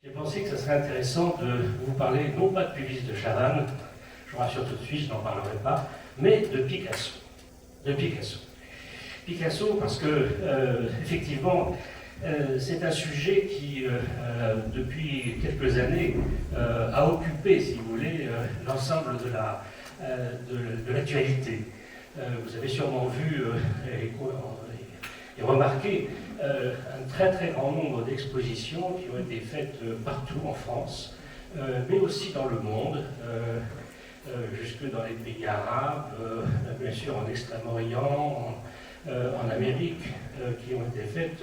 J'ai pensé que ce serait intéressant de vous parler, non pas de Puvis de Chavannes, je vous rassure tout de suite, je n'en parlerai pas, mais de Picasso. De Picasso. Picasso parce que, effectivement, c'est un sujet qui, depuis quelques années, a occupé, si vous voulez, l'ensemble de l'actualité. Vous avez sûrement vu et remarqué un très très grand nombre d'expositions qui ont été faites partout en France, mais aussi dans le monde, jusque dans les pays arabes, bien sûr en Extrême-Orient, en Amérique, qui ont été faites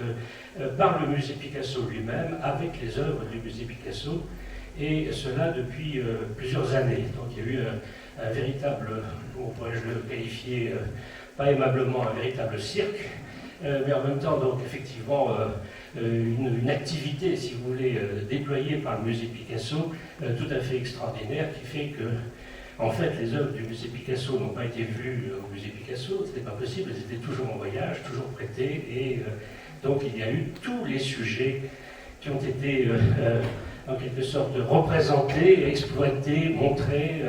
par le musée Picasso lui-même, avec les œuvres du musée Picasso, et cela depuis plusieurs années. Donc il y a eu un véritable, comment pourrais-je le qualifier, pas aimablement un véritable cirque, mais en même temps, donc, effectivement, une activité, si vous voulez, déployée par le musée Picasso, tout à fait extraordinaire, qui fait que, en fait, les œuvres du musée Picasso n'ont pas été vues au musée Picasso, ce n'était pas possible, elles étaient toujours en voyage, toujours prêtées, et donc il y a eu tous les sujets qui ont été, en quelque sorte, représentés, exploités, montrés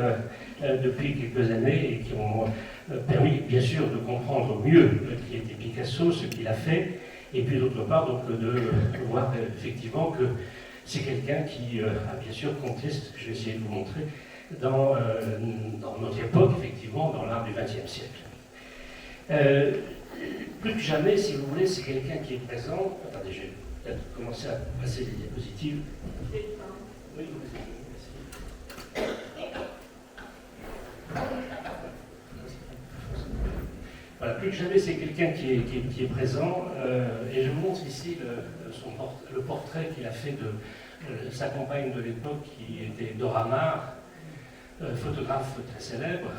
depuis quelques années, et qui ont permis, bien sûr, de comprendre mieux qui était Picasso, ce qu'il a fait, et puis d'autre part, donc, de voir effectivement que c'est quelqu'un qui a bien sûr compté, ce que je vais essayer de vous montrer, dans notre époque, effectivement, dans l'art du XXe siècle. Plus que jamais, si vous voulez, c'est quelqu'un qui est présent. Attendez, je vais peut-être commencer à passer les diapositives. Oui, merci. Voilà, plus que jamais, c'est quelqu'un qui est présent, et je vous montre ici le portrait qu'il a fait de sa compagne de l'époque, qui était Dora Maar, photographe très célèbre,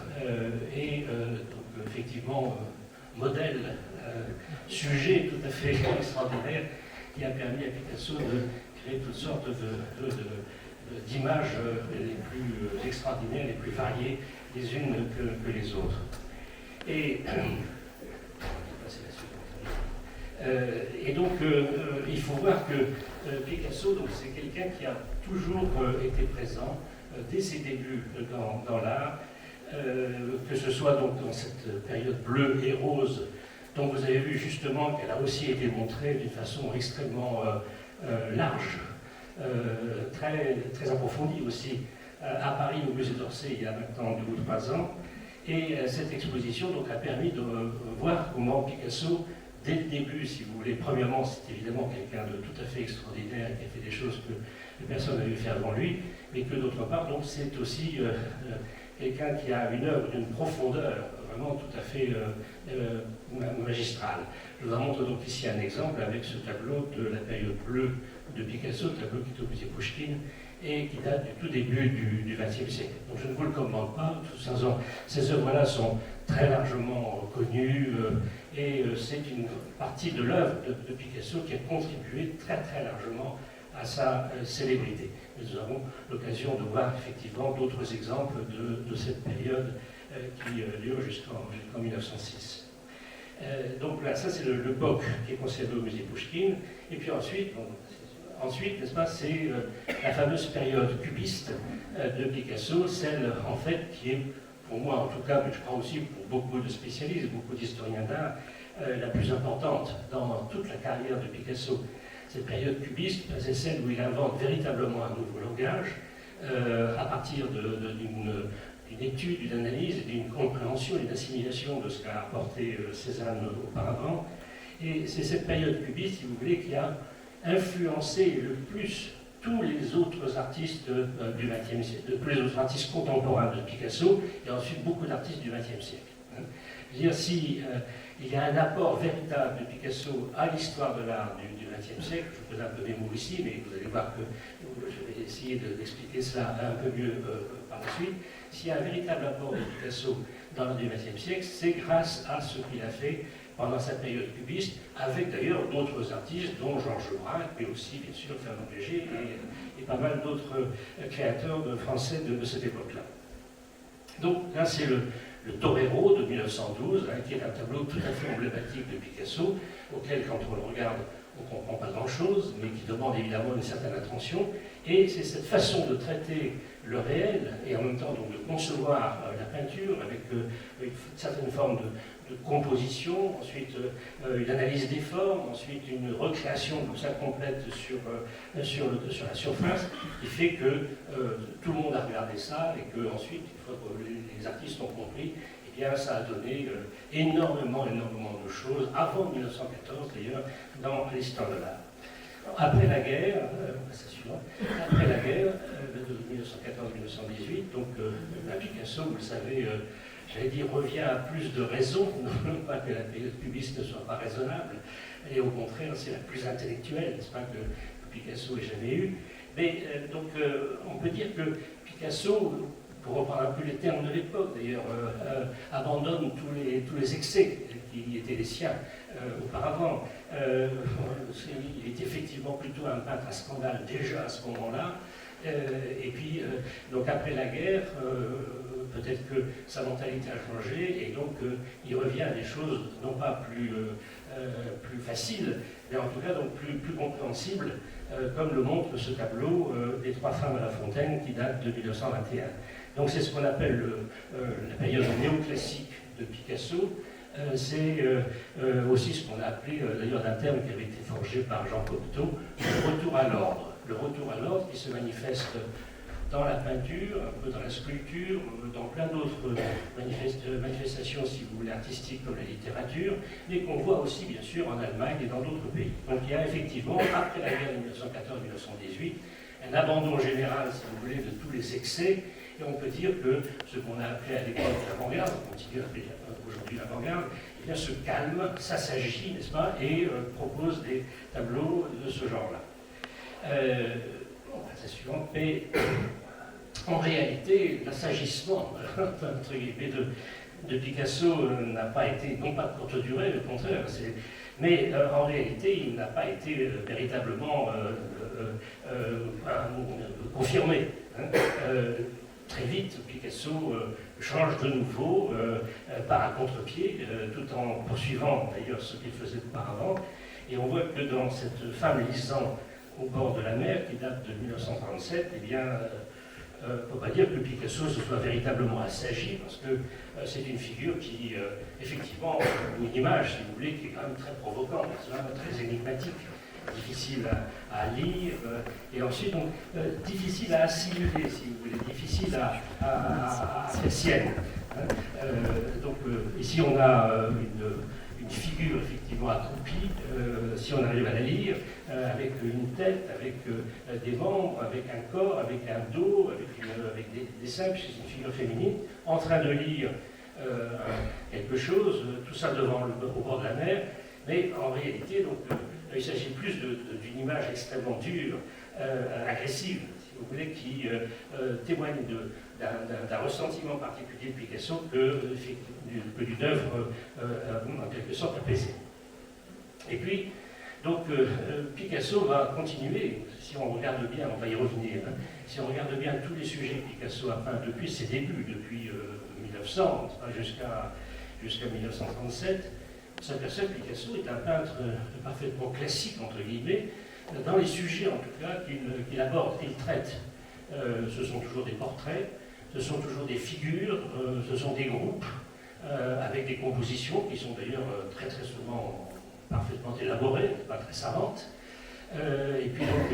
et donc, effectivement modèle, sujet tout à fait extraordinaire, qui a permis à Picasso de créer toutes sortes d'images les plus extraordinaires, les plus variées, les unes que les autres. Et donc, il faut voir que Picasso, c'est quelqu'un qui a toujours été présent dès ses débuts dans l'art, que ce soit donc dans cette période bleue et rose, dont vous avez vu justement qu'elle a aussi été montrée d'une façon extrêmement large, très, très approfondie aussi, à Paris, au musée d'Orsay, il y a maintenant 2 ou 3 ans. Et cette exposition donc, a permis de voir comment Picasso, dès le début, si vous voulez, premièrement, c'est évidemment quelqu'un de tout à fait extraordinaire, qui a fait des choses que personne n'avait fait avant lui, mais que d'autre part, donc, c'est aussi quelqu'un qui a une œuvre d'une profondeur vraiment tout à fait magistrale. Je vous en montre donc ici un exemple avec ce tableau de la période bleue de Picasso, tableau qui est au musée Pouchkine, et qui date du tout début du XXe siècle. Donc je ne vous le commande pas, ces œuvres-là sont très largement connues, et c'est une partie de l'œuvre de Picasso qui a contribué très très largement à sa célébrité. Nous avons l'occasion de voir effectivement d'autres exemples de cette période qui dure jusqu'en 1906. Donc là, ça c'est le POC qui est conservé au musée Pouchkine, et puis ensuite, n'est-ce pas, c'est la fameuse période cubiste de Picasso, celle en fait qui est, pour moi en tout cas, mais je crois aussi pour beaucoup de spécialistes, beaucoup d'historiens d'art, la plus importante dans toute la carrière de Picasso. Cette période cubiste, c'est celle où il invente véritablement un nouveau langage, à partir d'une étude, d'une analyse, d'une compréhension et d'une assimilation de ce qu'a apporté Cézanne auparavant. Et c'est cette période cubiste, si vous voulez, qui a influencé le plus tous les autres artistes du XXe siècle, tous les autres artistes contemporains de Picasso, et ensuite beaucoup d'artistes du XXe siècle. Je veux dire, si il y a un apport véritable de Picasso à l'histoire de l'art du XXe siècle, je pose un peu mes mots ici, mais vous allez voir que je vais essayer d'expliquer cela un peu mieux par la suite. S'il y a un véritable apport de Picasso dans l'art du XXe siècle, c'est grâce à ce qu'il a fait pendant sa période cubiste, avec d'ailleurs d'autres artistes, dont Georges Braque, mais aussi, bien sûr, Fernand Léger et pas mal d'autres créateurs français de cette époque-là. Donc là, c'est le Torero de 1912, qui est un tableau tout à fait emblématique de Picasso, auquel, quand on le regarde, on ne comprend pas grand-chose, mais qui demande évidemment une certaine attention. Et c'est cette façon de traiter le réel, et en même temps donc, de concevoir la peinture avec une certaine forme de composition, ensuite une analyse des formes, ensuite une recréation comme ça complète sur la surface, qui fait que tout le monde a regardé ça, et que ensuite, une fois que les artistes ont compris, eh bien, ça a donné énormément de choses, avant 1914 d'ailleurs, dans l'histoire de l'art. Après la guerre, après la guerre de 1914-1918, donc Picasso, vous le savez, j'allais dire, revient à plus de raison, non pas que la période cubiste ne soit pas raisonnable, et au contraire, c'est la plus intellectuelle, n'est-ce pas, que Picasso ait jamais eu. Mais donc, on peut dire que Picasso, pour reprendre un peu les termes de l'époque d'ailleurs, abandonne tous les excès qui étaient les siens auparavant. Il est effectivement plutôt un peintre à scandale déjà à ce moment-là. Et puis, donc après la guerre, peut-être que sa mentalité a changé, et donc il revient à des choses non pas plus faciles, mais en tout cas donc plus compréhensibles, comme le montre ce tableau des Trois femmes à la fontaine qui date de 1921. Donc c'est ce qu'on appelle la période néoclassique de Picasso. C'est aussi ce qu'on a appelé, d'ailleurs d'un terme qui avait été forgé par Jean Cocteau, le retour à l'ordre. Le retour à l'ordre qui se manifeste dans la peinture, un peu dans la sculpture, dans plein d'autres manifestations, si vous voulez, artistiques comme la littérature, mais qu'on voit aussi, bien sûr, en Allemagne et dans d'autres pays. Donc il y a effectivement, après la guerre de 1914-1918, un abandon général, si vous voulez, de tous les excès, et on peut dire que ce qu'on a appelé à l'époque l'avant-garde, on continue à appeler aujourd'hui l'avant-garde, eh bien se calme, s'assagit, n'est-ce pas, et propose des tableaux de ce genre-là. La suivante, mais en réalité, l'assagissement entre guillemets, de Picasso n'a pas été, non pas de courte durée, au contraire, mais en réalité, il n'a pas été véritablement confirmé. Très vite, Picasso change de nouveau par un contre-pied, tout en poursuivant d'ailleurs ce qu'il faisait auparavant. Et on voit que dans cette femme lisant au bord de la mer, qui date de 1937, eh bien, on ne peut pas dire que Picasso se soit véritablement assagi, parce que c'est une figure qui, effectivement, une image, si vous voulez, qui est quand même très provocante, très énigmatique, difficile à lire, et ensuite donc, difficile à assimiler, si vous voulez, difficile à faire sienne. Donc ici on a une figure effectivement accroupie, si on arrive à la lire, avec une tête, avec des membres, avec un corps, avec un dos, avec des seins, puisque c'est une figure féminine, en train de lire quelque chose, tout ça au bord de la mer, mais en réalité, donc, il s'agit plus d'une image extrêmement dure, agressive, si vous voulez, qui témoigne d'un ressentiment particulier de Picasso que d'une œuvre en quelque sorte apaisée. Et puis, donc, Picasso va continuer, si on regarde bien, on va y revenir, hein, si on regarde bien tous les sujets que Picasso a peints depuis ses débuts, depuis 1900 jusqu'à 1937, on s'aperçoit que Picasso est un peintre parfaitement classique, entre guillemets, dans les sujets en tout cas qu'il aborde, qu'il traite. Ce sont toujours des portraits, ce sont toujours des figures, ce sont des groupes, avec des compositions qui sont d'ailleurs très très souvent parfaitement élaborées, pas très savantes. Et puis donc,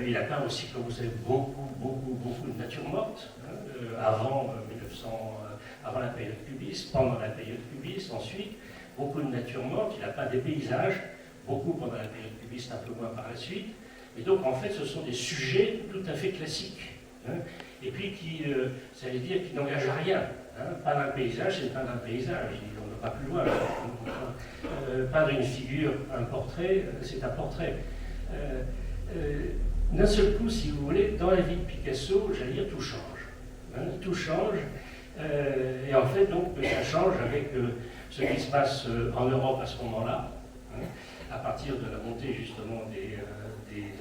il a peint aussi, comme vous savez, beaucoup de nature morte, hein, avant la période cubiste, pendant la période cubiste, ensuite, beaucoup de nature morte. Il a peint des paysages, beaucoup pendant la période cubiste, un peu moins par la suite. Et donc, en fait, ce sont des sujets tout à fait classiques, hein, et puis qui, ça veut dire, qui n'engagent à rien. Hein. Peindre un paysage, c'est peindre un paysage, on ne va pas plus loin. Peindre une figure, un portrait, c'est un portrait. D'un seul coup, si vous voulez, dans la vie de Picasso, j'allais dire, tout change. Hein, tout change, et en fait, donc, ça change avec ce qui se passe en Europe à ce moment-là, hein, à partir de la montée justement des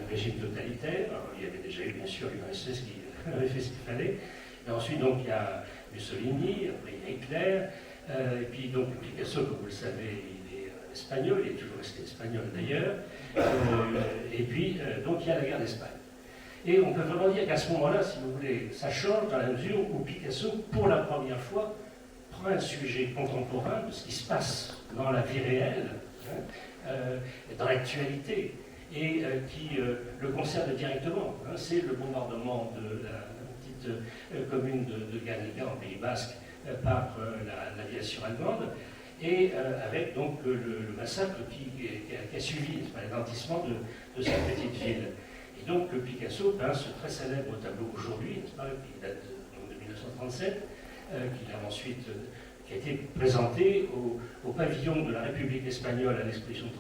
régimes totalitaires. Alors, il y avait déjà eu bien sûr l'URSS qui avait fait ce qu'il fallait, mais ensuite donc il y a Mussolini, après il y a Hitler, et puis donc Picasso, comme vous le savez, il est espagnol, il est toujours resté espagnol d'ailleurs, et puis donc il y a la guerre d'Espagne. Et on peut vraiment dire qu'à ce moment-là, si vous voulez, ça change dans la mesure où Picasso, pour la première fois, prend un sujet contemporain de ce qui se passe dans la vie réelle, dans l'actualité, et qui le concerne directement. C'est le bombardement de la petite commune de Guernica en Pays Basque par l'aviation allemande, et avec donc le massacre qui a suivi, l'adressement de cette petite ville. Et donc Picasso peint ce très célèbre tableau aujourd'hui, qui date de 1937, qui a été présenté au pavillon de la République espagnole à l'exposition de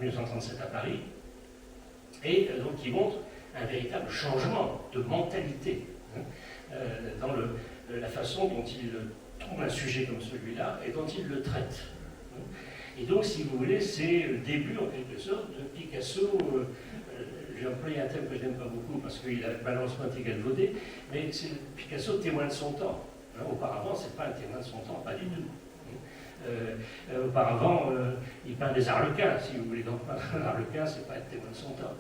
1937 à Paris, et donc qui montre un véritable changement de mentalité dans la façon dont il trouve un sujet comme celui-là et dont il le traite. Et donc, si vous voulez, c'est le début, en quelque sorte, de Picasso. J'ai employé un terme que je n'aime pas beaucoup parce qu'il a malheureusement été galvaudé, mais c'est Picasso témoin de son temps. Auparavant, ce n'est pas un témoin de son temps, pas du tout. Auparavant, il peint des arlequins, si vous voulez. Donc, un arlequin, ce n'est pas être témoin de son temps.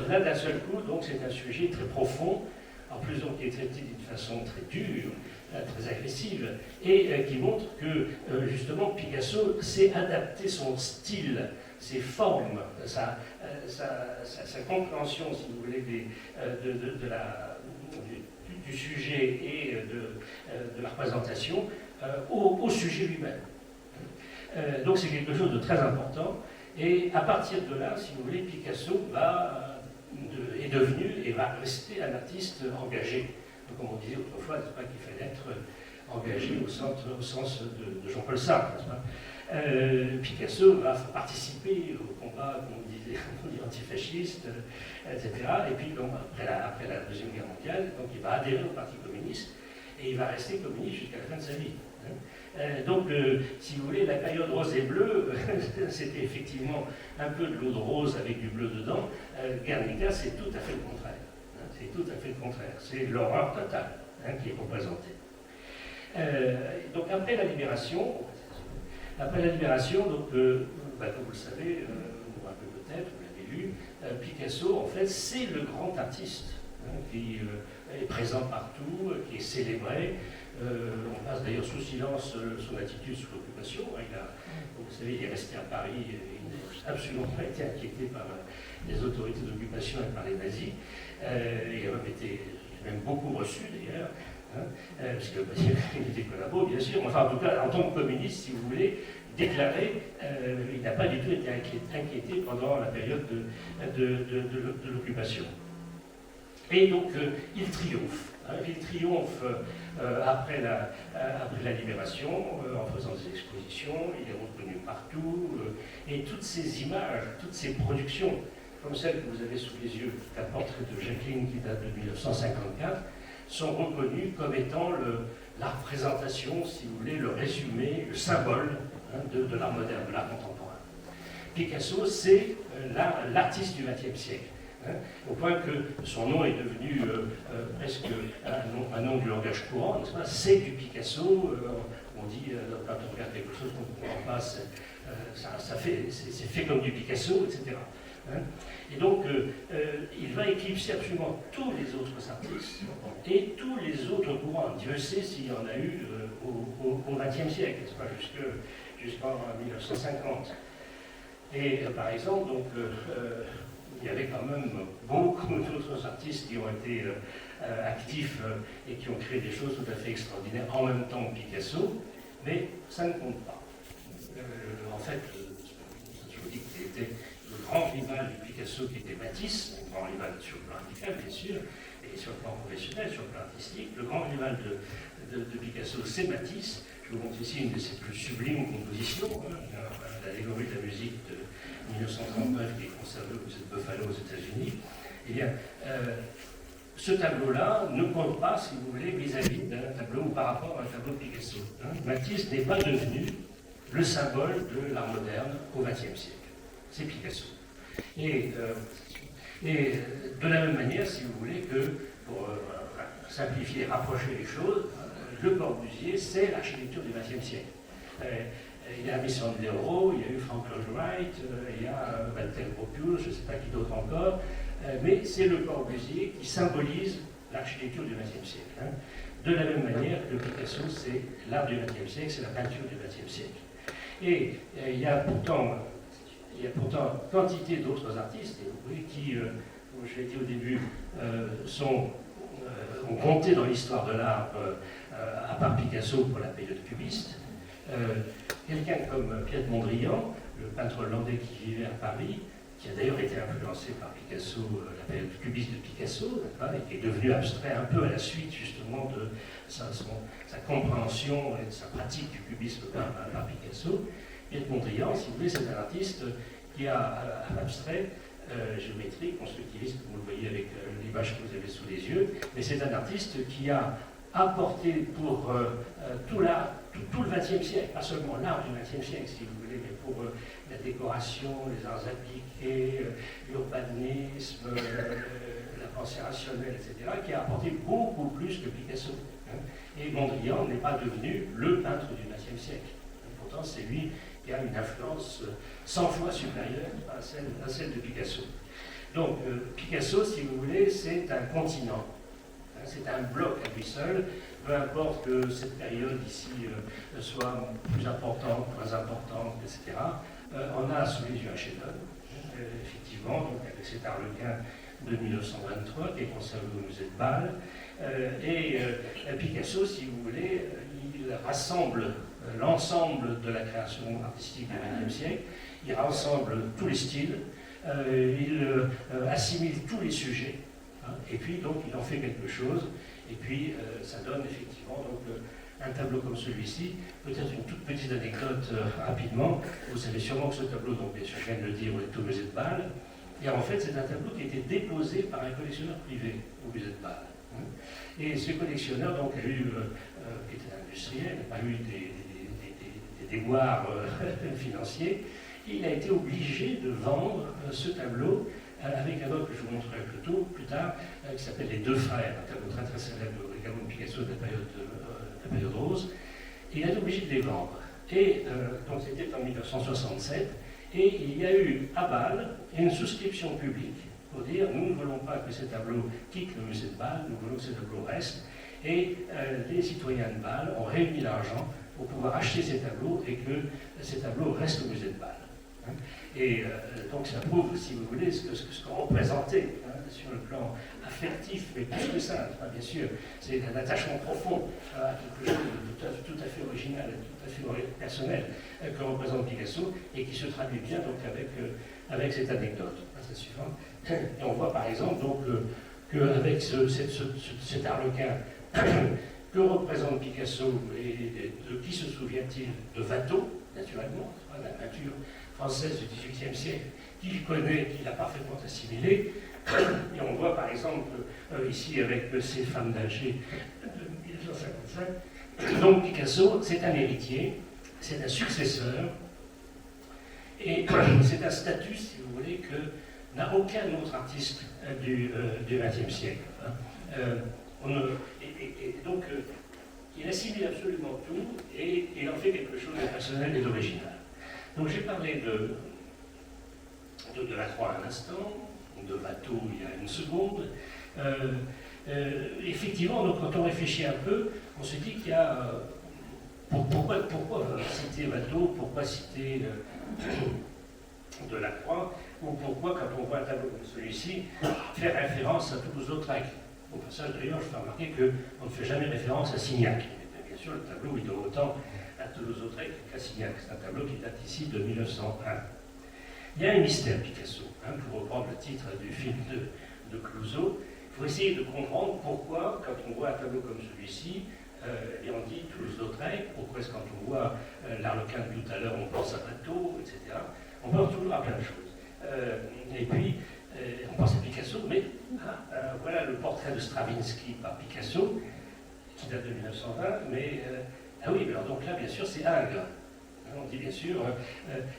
Là, d'un seul coup, donc, c'est un sujet très profond, en plus, donc, qui est traité d'une façon très dure, très agressive, et qui montre que, justement, Picasso sait adapter son style, ses formes, sa compréhension, si vous voulez, du sujet et de la représentation au sujet lui-même. Donc c'est quelque chose de très important, et à partir de là, si vous voulez, Picasso est devenu et va rester un artiste engagé. Donc, comme on disait autrefois, c'est pas qu'il fallait être engagé au sens de Jean-Paul Sartre, n'est-ce pas? Picasso va participer au combat, comme on disait, antifasciste, etc. Et puis, donc, après la Deuxième Guerre mondiale, donc, il va adhérer au Parti communiste et il va rester communiste jusqu'à la fin de sa vie. Donc, si vous voulez, la période rose et bleue, c'était effectivement un peu de l'eau de rose avec du bleu dedans. Guernica, c'est tout à fait le contraire. C'est tout à fait le contraire. C'est l'horreur totale qui est représentée. Donc, après la libération, donc, comme vous le savez, vous vous rappelez peut-être, vous l'avez lu, Picasso, en fait, c'est le grand artiste qui est présent partout, qui est célébré. On passe d'ailleurs sous silence son attitude sous l'occupation. Vous savez, il est resté à Paris, il n'a absolument pas été inquiété par les autorités d'occupation et par les nazis. Il a même beaucoup reçu d'ailleurs. Parce qu'il était collabo, bien sûr, enfin en tout cas en tant que communiste, si vous voulez, déclaré, il n'a pas du tout été inquiété pendant la période de l'occupation. Et donc il triomphe. Il triomphe après la libération, en faisant des expositions, il est reconnu partout, et toutes ces images, toutes ces productions, comme celle que vous avez sous les yeux, un portrait de Jacqueline qui date de 1954, sont reconnus comme étant la représentation, si vous voulez, le résumé, le symbole de l'art moderne, de l'art contemporain. Picasso, c'est l'artiste du XXe siècle, au point que son nom est devenu presque un nom du langage courant, n'est-ce pas? C'est du Picasso, on dit, quand on regarde quelque chose qu'on ne comprend pas, c'est fait comme du Picasso, etc. Et donc, il va éclipser absolument tous les autres artistes et tous les autres courants. Dieu sait s'il y en a eu au XXe siècle, n'est-ce pas, jusqu'en 1950. Et par exemple, donc, il y avait quand même beaucoup d'autres artistes qui ont été actifs et qui ont créé des choses tout à fait extraordinaires en même temps que Picasso, mais ça ne compte pas. En fait, je vous dis qu'il était le grand rival du Picasso qui était Matisse, un grand rival sur le plan radical bien sûr, et sur le plan professionnel, sur le plan artistique. Le grand rival de Picasso, c'est Matisse. Je vous montre ici une de ses plus sublimes compositions, l'allégorie de la musique de 1939 qui est conservée au musée de Buffalo aux États-Unis. Eh bien, ce tableau-là ne compte pas, si vous voulez, vis-à-vis d'un tableau ou par rapport à un tableau de Picasso. Matisse n'est pas devenu le symbole de l'art moderne au XXe siècle. C'est Picasso. Et de la même manière, si vous voulez, que pour simplifier et rapprocher les choses, Le Corbusier, c'est l'architecture du XXe siècle. Il y a Miss Sandero, il y a eu Frank Lloyd Wright, il y a Walter Gropius, je ne sais pas qui d'autre encore, mais c'est Le Corbusier qui symbolise l'architecture du XXe siècle. Hein. De la même manière que Picasso, c'est l'art du XXe siècle, c'est la peinture du XXe siècle. Et il y a pourtant quantité d'autres artistes qui, comme je l'ai dit au début, ont compté dans l'histoire de l'art à part Picasso pour la période cubiste. Quelqu'un comme Piet Mondrian, le peintre hollandais qui vivait à Paris, qui a d'ailleurs été influencé par Picasso, la période cubiste de Picasso, et qui est devenu abstrait un peu à la suite justement de sa compréhension et de sa pratique du cubisme par Picasso. Piet Mondrian, si vous voulez, c'est un artiste qui a abstrait, géométrique, constructiviste, comme vous le voyez avec l'image que vous avez sous les yeux, mais c'est un artiste qui a apporté pour tout le XXe siècle, pas seulement l'art du XXe siècle, si vous voulez, mais pour la décoration, les arts appliqués, l'urbanisme, la pensée rationnelle, etc., qui a apporté beaucoup plus que Picasso. Hein. Et Mondrian n'est pas devenu le peintre du XXe siècle. Et pourtant, c'est lui qui a une influence 100 fois supérieure à celle de Picasso. Donc, Picasso, si vous voulez, c'est un continent. C'est un bloc à lui seul, peu importe que cette période ici soit plus importante, moins importante, etc. On a sous les yeux un chef-d'œuvre, effectivement, donc avec cet Arlequin de 1923 qui est conservé au musée de Bâle. Picasso, si vous voulez, il rassemble l'ensemble de la création artistique du XXe siècle, il rassemble tous les styles, il assimile tous les sujets. Et puis, donc, il en fait quelque chose, et puis ça donne effectivement donc, un tableau comme celui-ci. Peut-être une toute petite anecdote rapidement. Vous savez sûrement que ce tableau, donc, bien sûr, je viens de le dire, est au musée de Bâle. Et en fait, c'est un tableau qui a été déposé par un collectionneur privé au musée de Bâle. Et ce collectionneur, donc, a eu, qui était industriel, n'a pas eu des déboires financiers. Il a été obligé de vendre ce tableau avec un autre que je vous montrerai plus tard, qui s'appelle Les Deux Frères, un tableau très très célèbre également de Picasso de la période rose. Et il a été obligé de les vendre. Et donc c'était en 1967, et il y a eu à Bâle une souscription publique pour dire nous ne voulons pas que ces tableaux quittent le musée de Bâle, nous voulons que ces tableaux restent. Et les citoyens de Bâle ont réuni l'argent pour pouvoir acheter ces tableaux et que ces tableaux restent au musée de Bâle. Et donc ça prouve, si vous voulez, ce qu'on représentait sur le plan affectif, mais plus que ça, bien sûr, c'est un attachement profond à quelque chose de tout à fait original, tout à fait personnel que représente Picasso et qui se traduit bien donc avec cette anecdote. C'est suivant. Et on voit par exemple donc qu'avec cet Arlequin que représente Picasso et de qui se souvient-il? De Watteau, naturellement, la peinture française du XVIIIe siècle, qu'il connaît, qu'il a parfaitement assimilé. Et on voit par exemple ici avec ces femmes d'Alger de 1955. Donc Picasso, c'est un héritier, c'est un successeur, et c'est un statut, si vous voulez, que n'a aucun autre artiste du XXe siècle. Et donc, il assimile absolument tout et il en fait quelque chose de personnel et d'original. Donc j'ai parlé de Lacroix à un instant, de Watteau il y a une seconde. Effectivement, donc, quand on réfléchit un peu, on se dit qu'il y a... pourquoi citer Watteau, pourquoi citer Delacroix, ou pourquoi, quand on voit un tableau comme celui-ci, faire référence à Toulouse-Lautrec. Au passage, d'ailleurs, je fais remarquer qu'on ne fait jamais référence à Signac. Mais bien sûr, le tableau, il doit autant à Toulouse-Lautrec qu'à Signac. C'est un tableau qui date ici de 1901. Il y a un mystère, Picasso, pour reprendre le titre du film de Clouzot. Il faut essayer de comprendre pourquoi, quand on voit un tableau comme celui-ci, et on dit Toulouse-Lautrec, pourquoi est-ce que quand on voit l'Arlequin de tout à l'heure, on pense à Watteau, etc. On pense toujours à plein de choses. Et puis, on pense à Picasso, mais voilà le portrait de Stravinsky par Picasso, qui date de 1920, mais ah oui, alors donc là, bien sûr, c'est Ingres. On dit bien sûr,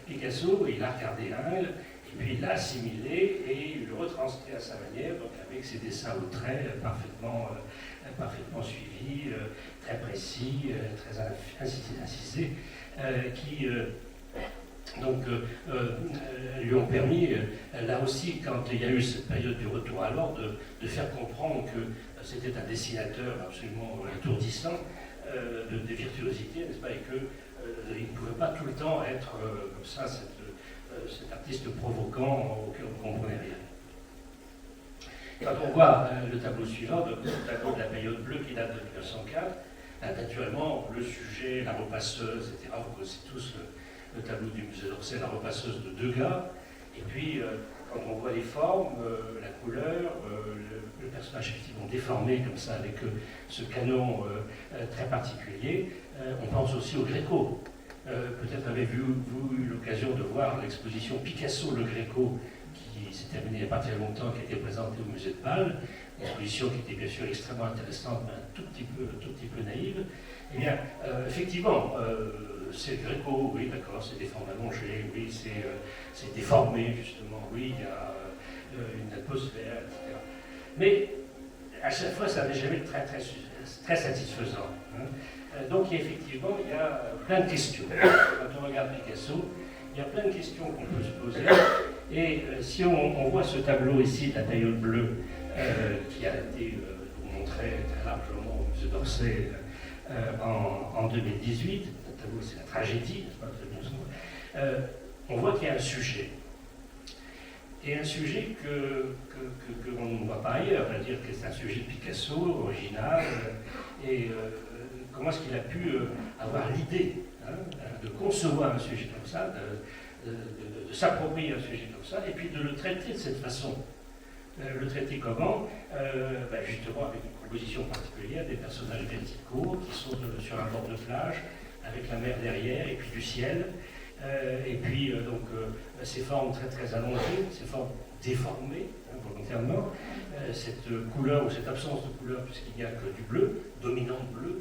Picasso, il a regardé Ingres, et puis il l'a assimilé et il le retranscrit à sa manière, donc avec ses dessins au trait parfaitement suivis, très précis, très incisés, qui lui ont permis, là aussi, quand il y a eu cette période du retour à l'ordre, de faire comprendre que c'était un dessinateur absolument étourdissant, de virtuosité, n'est-ce pas, et qu'il ne pouvait pas tout le temps être comme ça, cet artiste provoquant auquel on ne comprenait rien. Quand on voit le tableau suivant, donc, le tableau de la période bleue qui date de 1904, naturellement, le sujet, la repasseuse, etc., vous connaissez tous le tableau du musée d'Orsay, la repasseuse de Degas, et puis quand on voit les formes, la couleur, le personnage effectivement déformé comme ça, avec ce canon très particulier, on pense aussi au Gréco. Peut-être avez-vous eu l'occasion de voir l'exposition Picasso le Gréco, qui s'est terminée il n'y a pas très longtemps, qui a été présentée au musée de Bâle, une exposition qui était bien sûr extrêmement intéressante, mais un tout petit peu naïve. Eh bien, effectivement, c'est le Gréco, oui, d'accord, c'est des formes allongées, oui, c'est déformé, justement, oui, il y a une atmosphère, etc. Mais, à chaque fois, ça n'est jamais très satisfaisant. Hein. Donc, effectivement, il y a plein de questions. Quand on regarde Picasso, il y a plein de questions qu'on peut se poser. Et si on voit ce tableau ici de la période bleue, qui a été montré très largement au musée d'Orsay en 2018, le tableau c'est la tragédie, on voit qu'il y a un sujet. Et un sujet que l'on ne voit pas ailleurs, c'est-à-dire que c'est un sujet de Picasso, original, et comment est-ce qu'il a pu avoir l'idée de concevoir un sujet comme ça, de s'approprier un sujet comme ça, et puis de le traiter de cette façon. Le traiter comment justement avec une composition particulière, des personnages verticaux qui sont sur un bord de plage, avec la mer derrière, et puis du ciel, et puis ces formes très très allongées, ces formes déformées, volontairement, cette couleur ou cette absence de couleur, puisqu'il n'y a que du bleu, dominante bleu,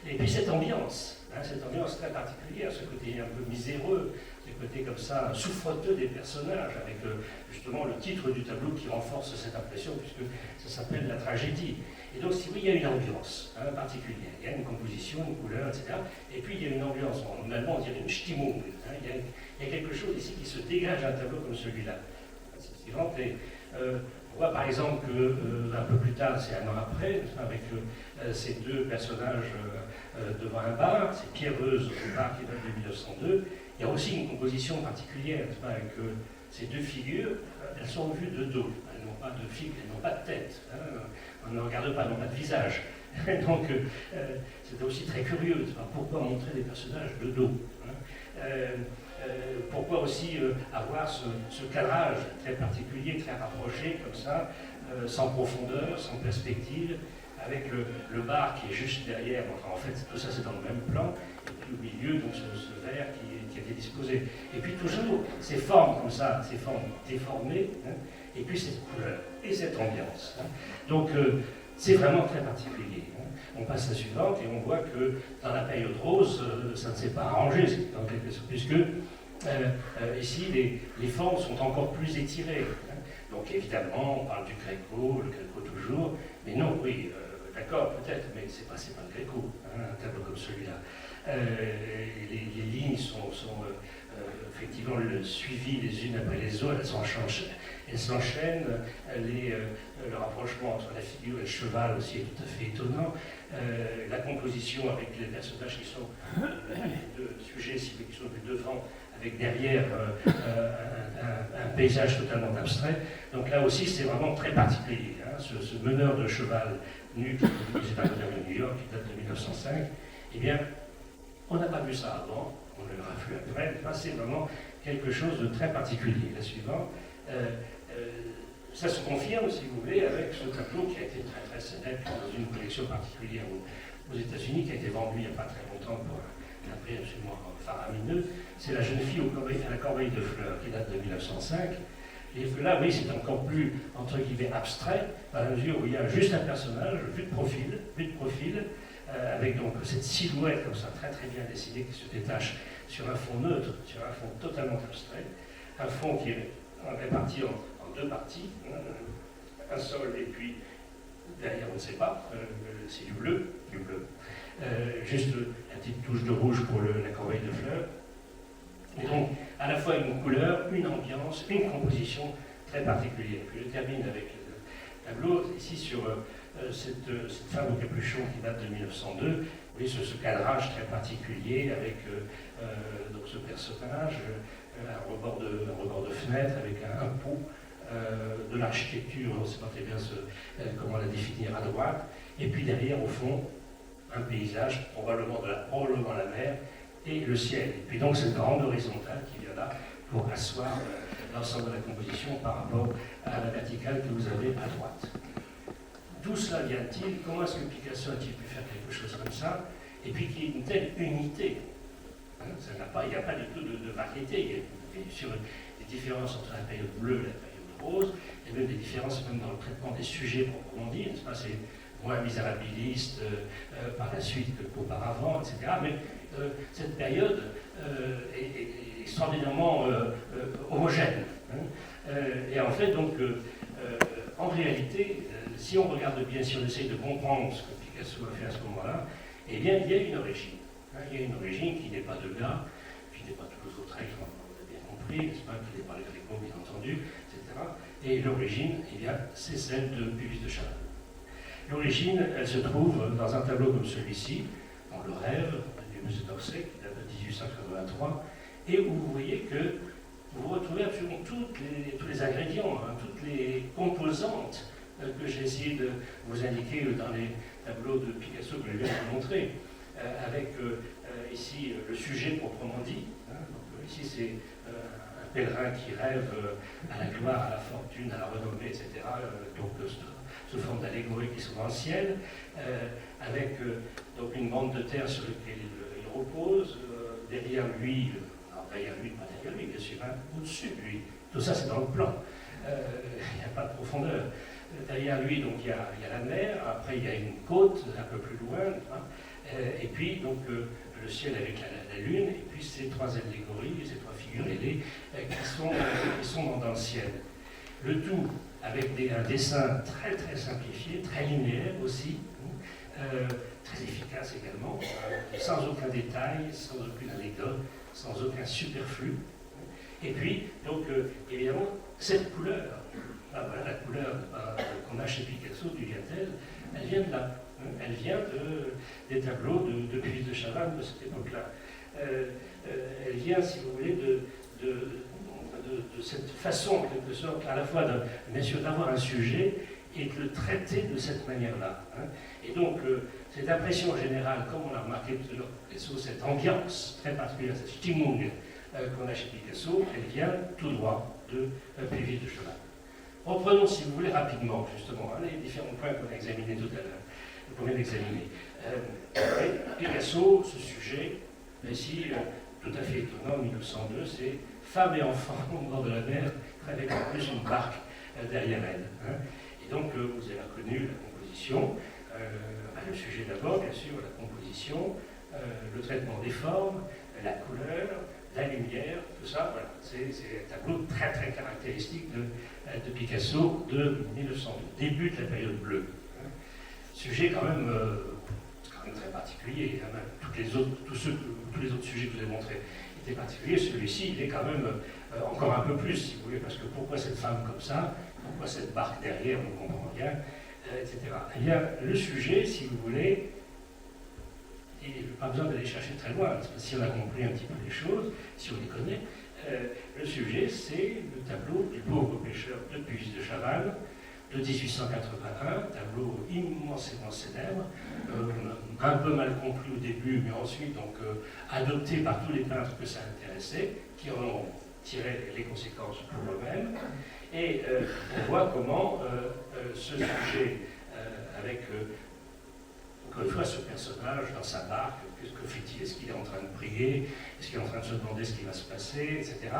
et puis cette ambiance très particulière, ce côté un peu miséreux, ce côté comme ça souffreteux des personnages, avec justement le titre du tableau qui renforce cette impression, puisque ça s'appelle la tragédie. Et donc, si vous voyez, il y a une ambiance particulière, il y a une composition, une couleur, etc. Et puis il y a une ambiance, en allemand on dirait une Stimmung, il y a quelque chose ici qui se dégage d'un tableau comme celui-là. C'est vraiment on voit par exemple qu'un peu plus tard, c'est un an après, avec ces deux personnages devant un bar, c'est Pierreuse au bar qui date de 1902. Il y a aussi une composition particulière avec ces deux figures, elles sont vues de dos, elles n'ont pas de figure, elles n'ont pas de tête, on ne regarde pas, elles n'ont pas de visage. Donc c'est aussi très curieux, pourquoi montrer des personnages de dos, pourquoi aussi avoir ce cadrage très particulier, très rapproché, comme ça, sans profondeur, sans perspective, avec le bar qui est juste derrière, enfin en fait tout ça c'est dans le même plan, et puis au milieu donc ce verre qui a été disposé. Et puis toujours ces formes comme ça, ces formes déformées, et puis cette couleur, et cette ambiance. Donc c'est vraiment très particulier. On passe à la suivante et on voit que dans la période rose, ça ne s'est pas arrangé, en quelque sorte, puisque ici les formes sont encore plus étirées. Donc évidemment, on parle du Gréco, le Gréco toujours, mais non, oui, d'accord, peut-être, mais c'est pas le Gréco, un tableau comme celui-là. Les lignes sont effectivement suivies les unes après les autres, elles s'enchaînent, le rapprochement entre la figure et le cheval aussi est tout à fait étonnant. La composition avec les personnages qui sont les deux sujets qui sont vus devant, avec derrière un paysage totalement abstrait. Donc là aussi, c'est vraiment très particulier. Ce meneur de cheval nu qui est au musée d'art moderne de New York, qui date de 1905, eh bien, on n'a pas vu ça avant, on le verra plus après. C'est vraiment quelque chose de très particulier. La suivante. Ça se confirme, si vous voulez, avec ce tableau qui a été très très célèbre dans une collection particulière aux États-Unis, qui a été vendu il n'y a pas très longtemps pour un prix absolument faramineux. C'est La jeune fille à la corbeille de fleurs, qui date de 1905. Et là, oui, c'est encore plus, entre guillemets, abstrait, à la mesure où il y a juste un personnage, vu de profil, avec donc cette silhouette comme ça, très très bien dessinée, qui se détache sur un fond neutre, sur un fond totalement abstrait, un fond qui est réparti en deux parties, hein, un sol et puis derrière on ne sait pas, c'est du bleu, juste la petite touche de rouge pour la corbeille de fleurs. Et donc à la fois une couleur, une ambiance, une composition très particulière. Puis je termine avec le tableau ici sur cette femme au capuchon qui date de 1902. Vous voyez ce cadrage très particulier avec donc ce personnage, un rebord de fenêtre avec un pot de l'architecture, on ne sait pas très bien comment la définir à droite, et puis derrière au fond un paysage, probablement la mer et le ciel. Et puis donc cette grande horizontale qui vient là pour asseoir l'ensemble de la composition par rapport à la verticale que vous avez à droite. D'où cela vient-il? Comment est-ce que Picasso a-t-il pu faire quelque chose comme ça? Et puis qu'il y ait une telle unité. Hein, il n'y a pas du tout de variété. Il y a bien sûr des différences entre la période bleue et la période rose. Il y a même des différences même dans le traitement des sujets proprement dit. N'est-ce pas? C'est moins misérabiliste par la suite qu'auparavant, etc. Mais cette période est extraordinairement homogène. Hein. Et en fait, donc, en réalité, si on regarde bien, si on essaye de comprendre ce que Picasso a fait à ce moment-là, eh bien, il y a une origine. Hein, il y a une origine qui n'est pas de là, qui n'est pas tous les autres règles, on l'a bien compris, n'est-ce pas, qui n'est pas les Gréco, bien entendu, etc. Et l'origine, eh bien, c'est celle de Puvis de Chavannes. L'origine, elle se trouve dans un tableau comme celui-ci, dans Le Rêve, du musée d'Orsay, qui date de 1883, et où vous voyez que vous retrouvez absolument tous les ingrédients, hein, toutes les composantes que j'ai essayé de vous indiquer dans les tableaux de Picasso que je viens de vous montrer, avec ici le sujet proprement dit. Hein, donc, ici c'est un pèlerin qui rêve à la gloire, à la fortune, à la renommée, etc. Donc sous forme d'allégorie qui sont dans le ciel, avec donc une bande de terre sur laquelle il repose, derrière lui, derrière lui, pas derrière lui, bien sûr, hein, au-dessus de lui. Tout ça c'est dans le plan. Il n'y a pas de profondeur. Derrière lui, donc, il y a la mer, après il y a une côte un peu plus loin, hein, et puis donc le ciel avec la lune, et puis ces trois allégories, ces trois figures ailées qui sont dans le ciel. Le tout avec un dessin très très simplifié, très linéaire aussi, très efficace également, sans aucun détail, sans aucune anecdote, sans aucun superflu. Et puis, donc, évidemment, cette couleur, voilà, la couleur qu'on a chez Picasso, du vient-elle? Elle vient de là. Elle vient des tableaux de Puvis de Chavannes de cette époque-là. Elle vient, si vous voulez, de cette façon, en quelque sorte, à la fois, bien sûr, d'avoir un sujet et de le traiter de cette manière-là. Hein. Et donc, cette impression générale, comme on l'a remarqué tout à l'heure, Picasso, cette ambiance très particulière, cette Stimmung qu'on a chez Picasso, elle vient tout droit de Puvis de Chavannes. Reprenons, si vous voulez, rapidement, justement, hein, les différents points qu'on a examinés tout à l'heure, qu'on vient d'examiner. Picasso, ce sujet, ici, tout à fait étonnant, 1902, c'est femme et enfant au bord de la mer, avec en plus une barque derrière elle. Hein. Et donc, vous avez reconnu la composition, le sujet d'abord, bien sûr, la composition, le traitement des formes, la couleur, la lumière, tout ça, voilà. C'est un tableau très très caractéristique de Picasso de 1902, début de la période bleue. Hein. Sujet quand même très particulier. Hein. Tous les autres sujets que je vous ai montrés étaient particuliers. Celui-ci, il est quand même encore un peu plus, si vous voulez, parce que pourquoi cette femme comme ça? Pourquoi cette barque derrière? On ne comprend rien, etc. Eh bien, le sujet, si vous voulez, et pas besoin d'aller chercher très loin, parce que si on a compris un petit peu les choses, si on les connaît, le sujet, c'est le tableau du pauvre pêcheur de Puvis de Chavannes, de 1881, tableau immensément célèbre, un peu mal compris au début, mais ensuite donc, adopté par tous les peintres que ça intéressait, qui en ont tiré les conséquences pour eux-mêmes. Et on voit comment ce sujet, avec encore une fois ce personnage dans sa barque, que fait-il? Est-ce qu'il est en train de prier? Est-ce qu'il est en train de se demander ce qui va se passer, etc.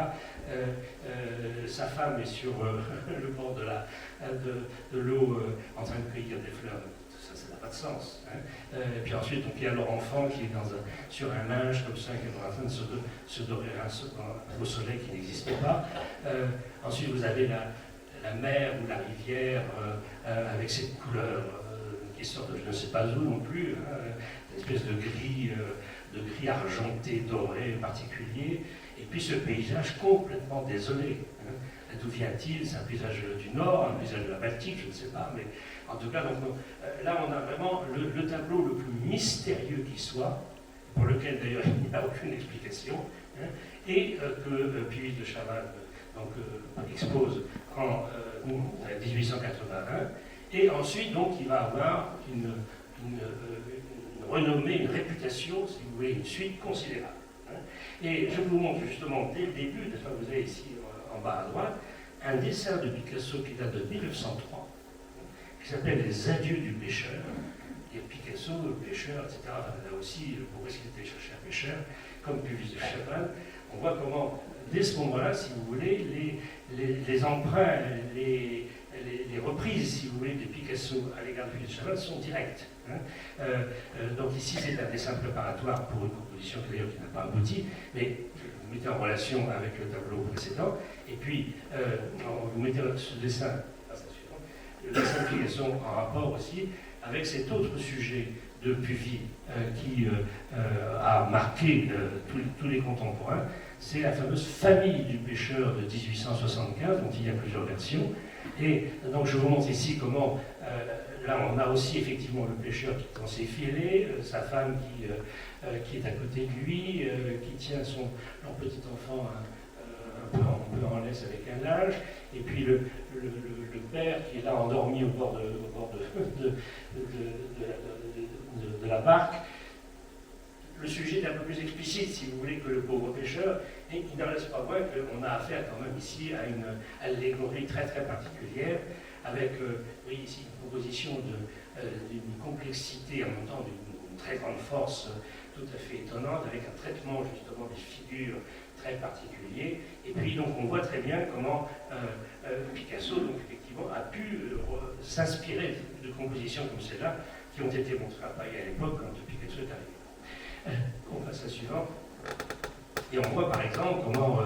Sa femme est sur le bord de l'eau en train de cueillir des fleurs. ça n'a pas de sens. Hein. Et puis ensuite, donc, il y a leur enfant qui est sur un linge comme ça, qui est en train de se dorer au soleil qui n'existe pas. Ensuite, vous avez la mer ou la rivière avec cette couleur qui sort de je ne sais pas où non plus, hein, une espèce de gris argenté, doré particulier. Et puis ce paysage complètement désolé. Hein. D'où vient-il? C'est un paysage du Nord, un paysage de la Baltique, je ne sais pas, mais en tout cas, donc, là on a vraiment le tableau le plus mystérieux qui soit, pour lequel d'ailleurs il n'y a aucune explication, hein, et que Puvis de Chavannes expose en 1881, et ensuite donc il va avoir une renommée, une réputation, si vous voulez, une suite considérable. Hein. Et je vous montre justement dès le début, vous avez ici en bas à droite, un dessin de Picasso qui date de 1903, qui s'appelle Les Adieux du pêcheur. Et Picasso, le pêcheur, etc., là aussi, pourquoi est-ce qu'il était chercher un pêcheur, comme Puvis de Chavannes, on voit comment, dès ce moment-là, si vous voulez, les emprunts, les reprises, si vous voulez, de Picasso à l'égard de Puvis de Chavannes sont directes. Hein. Donc ici, c'est un dessin préparatoire pour une composition d'ailleurs qui n'a pas abouti, mais vous mettez en relation avec le tableau précédent, et puis vous mettez ce dessin, le dessin de Picasso en rapport aussi avec cet autre sujet de Puvis qui a marqué tous les contemporains, c'est la fameuse famille du pêcheur de 1875, dont il y a plusieurs versions. Et donc je vous montre ici comment, là on a aussi effectivement le pêcheur qui tend ses filets, sa femme qui est à côté de lui, qui tient leur petit enfant un peu en laisse avec un linge, et puis le père qui est là endormi au bord de la barque. Le sujet est un peu plus explicite, si vous voulez, que le pauvre pêcheur, et il n'en reste pas moins qu'on a affaire quand même ici à une allégorie très très particulière, avec, oui, ici une proposition d'une complexité en même temps d'une très grande force tout à fait étonnante, avec un traitement justement des figures très particulier. Et puis donc on voit très bien comment Picasso donc, effectivement, a pu s'inspirer de compositions comme celle-là, qui ont été montrées à Paris à l'époque quand Picasso est arrivé. On passe à la suivante. Et on voit par exemple comment,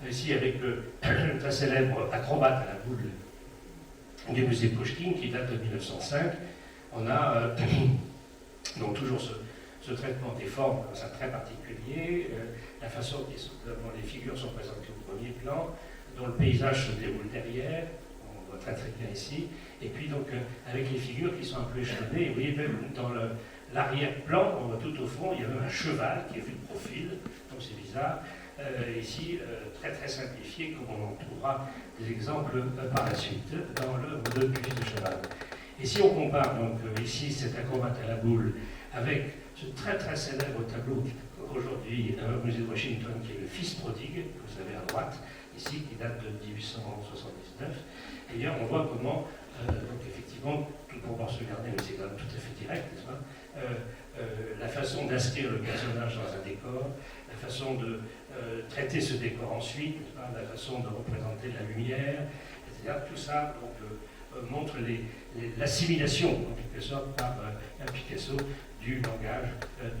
ici avec le très célèbre acrobate à la boule du musée Pouchkine, qui date de 1905, on a donc toujours ce traitement des formes comme ça très particulier, la façon dont les figures sont présentées au premier plan, dont le paysage se déroule derrière, on voit très très bien ici, et puis donc avec les figures qui sont un peu échelonnées, et vous voyez même dans l'arrière-plan, on voit tout au fond, il y a même un cheval qui est vu de profil, donc c'est bizarre, ici très très simplifié, comme on en trouvera des exemples par la suite dans l'œuvre de Puvis de Chavannes. Et si on compare donc ici cet acrobate à la boule avec ce très très célèbre tableau aujourd'hui au musée de Washington qui est le Fils prodigue, que vous avez à droite, ici, qui date de 1879, et bien on voit comment, donc effectivement, tout proportion gardée, mais c'est quand même tout à fait direct, n'est-ce pas, la façon d'inscrire le personnage dans un décor, la façon de traiter ce décor ensuite, la façon de représenter la lumière, etc. Tout ça donc, montre l'assimilation, en quelque sorte, par un Picasso du langage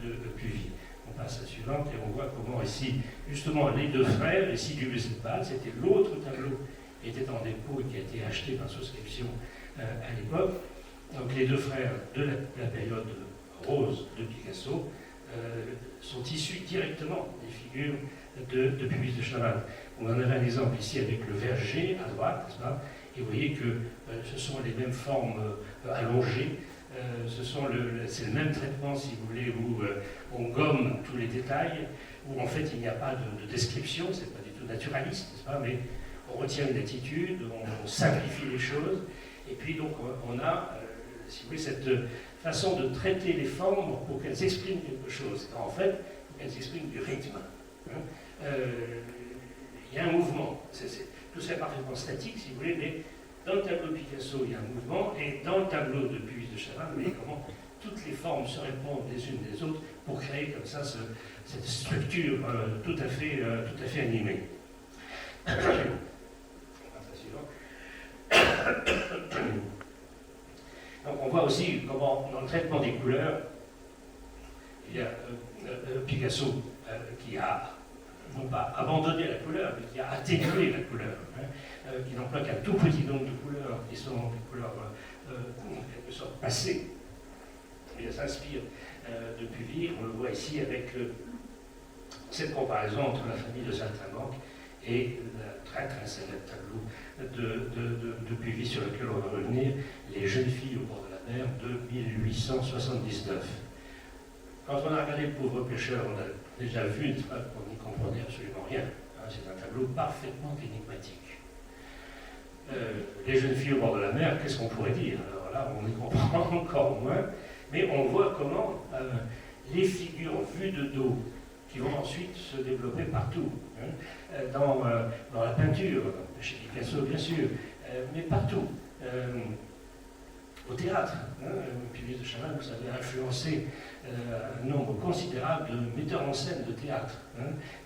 de Puvis. On passe à la suivante et on voit comment ici, justement, les deux frères, ici du Westphal, c'était l'autre tableau qui était en dépôt et qui a été acheté par souscription à l'époque. Donc les deux frères de la période rose de Picasso sont issus directement des figures de Puvis de Chavannes. On en avait un exemple ici avec le verger à droite, n'est-ce pas? Et vous voyez que ce sont les mêmes formes allongées, c'est le même traitement, si vous voulez, où on gomme tous les détails, où en fait il n'y a pas de description, c'est pas du tout naturaliste, n'est-ce pas? Mais on retient une attitude, on simplifie les choses, et puis donc on a, si vous voulez, cette façon de traiter les formes pour qu'elles expriment quelque chose. En fait, elles expriment du rythme. Hein. Il y a un mouvement. Tout ça est parfaitement statique, si vous voulez, mais dans le tableau de Picasso, il y a un mouvement, et dans le tableau de Puvis de Chavannes, vous voyez comment toutes les formes se répondent les unes des autres pour créer comme ça cette structure tout à fait animée. Donc on voit aussi comment, traitement des couleurs, il y a Picasso qui a, non pas abandonné la couleur, mais qui a atténué la couleur, qui n'emploie qu'un tout petit nombre de couleurs qui sont des couleurs en quelque sorte passées. Il s'inspire de Puvis, on le voit ici avec cette comparaison entre la famille de Saltimbanque et le très très célèbre tableau de Puvis sur lequel on va revenir, Les jeunes filles au bord de la mer de 1879. Quand on a regardé Le pauvre pêcheur, on a déjà vu qu'on n'y comprenait absolument rien. C'est un tableau parfaitement énigmatique. Les jeunes filles au bord de la mer, qu'est-ce qu'on pourrait dire? Alors là, on y comprend encore moins, mais on voit comment les figures vues de dos, qui vont ensuite se développer partout, dans la peinture, chez Picasso bien sûr, mais partout. Au théâtre, Puvis de Chavannes, vous savez, a influencé un nombre considérable de metteurs en scène de théâtre,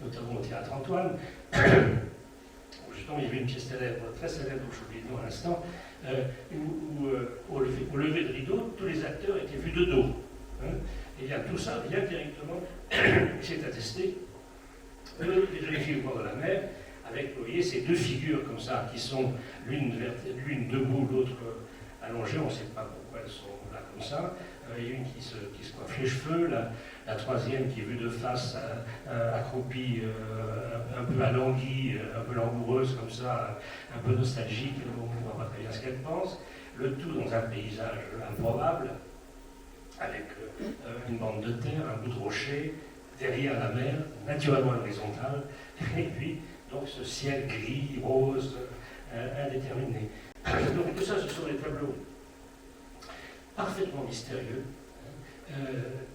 notamment au Théâtre Antoine, où justement il y avait une pièce très célèbre, dont j'oublie le nom à l'instant, où au lever de rideau, tous les acteurs étaient vus de dos. Et bien tout ça vient directement, c'est attesté, les jeunes filles au bord de la mer, avec, vous voyez, ces deux figures comme ça, qui sont l'une debout, l'autre allongée, on ne sait pas pourquoi elles sont là comme ça. Il y a une qui se coiffe les cheveux, la troisième qui est vue de face, accroupie, un peu alanguie, un peu langoureuse comme ça, un peu nostalgique, on ne voit pas très bien ce qu'elle pense. Le tout dans un paysage improbable, avec une bande de terre, un bout de rocher, derrière la mer, naturellement à l'horizontale, et puis donc ce ciel gris, rose, indéterminé. Donc tout ça, ce sont des tableaux parfaitement mystérieux,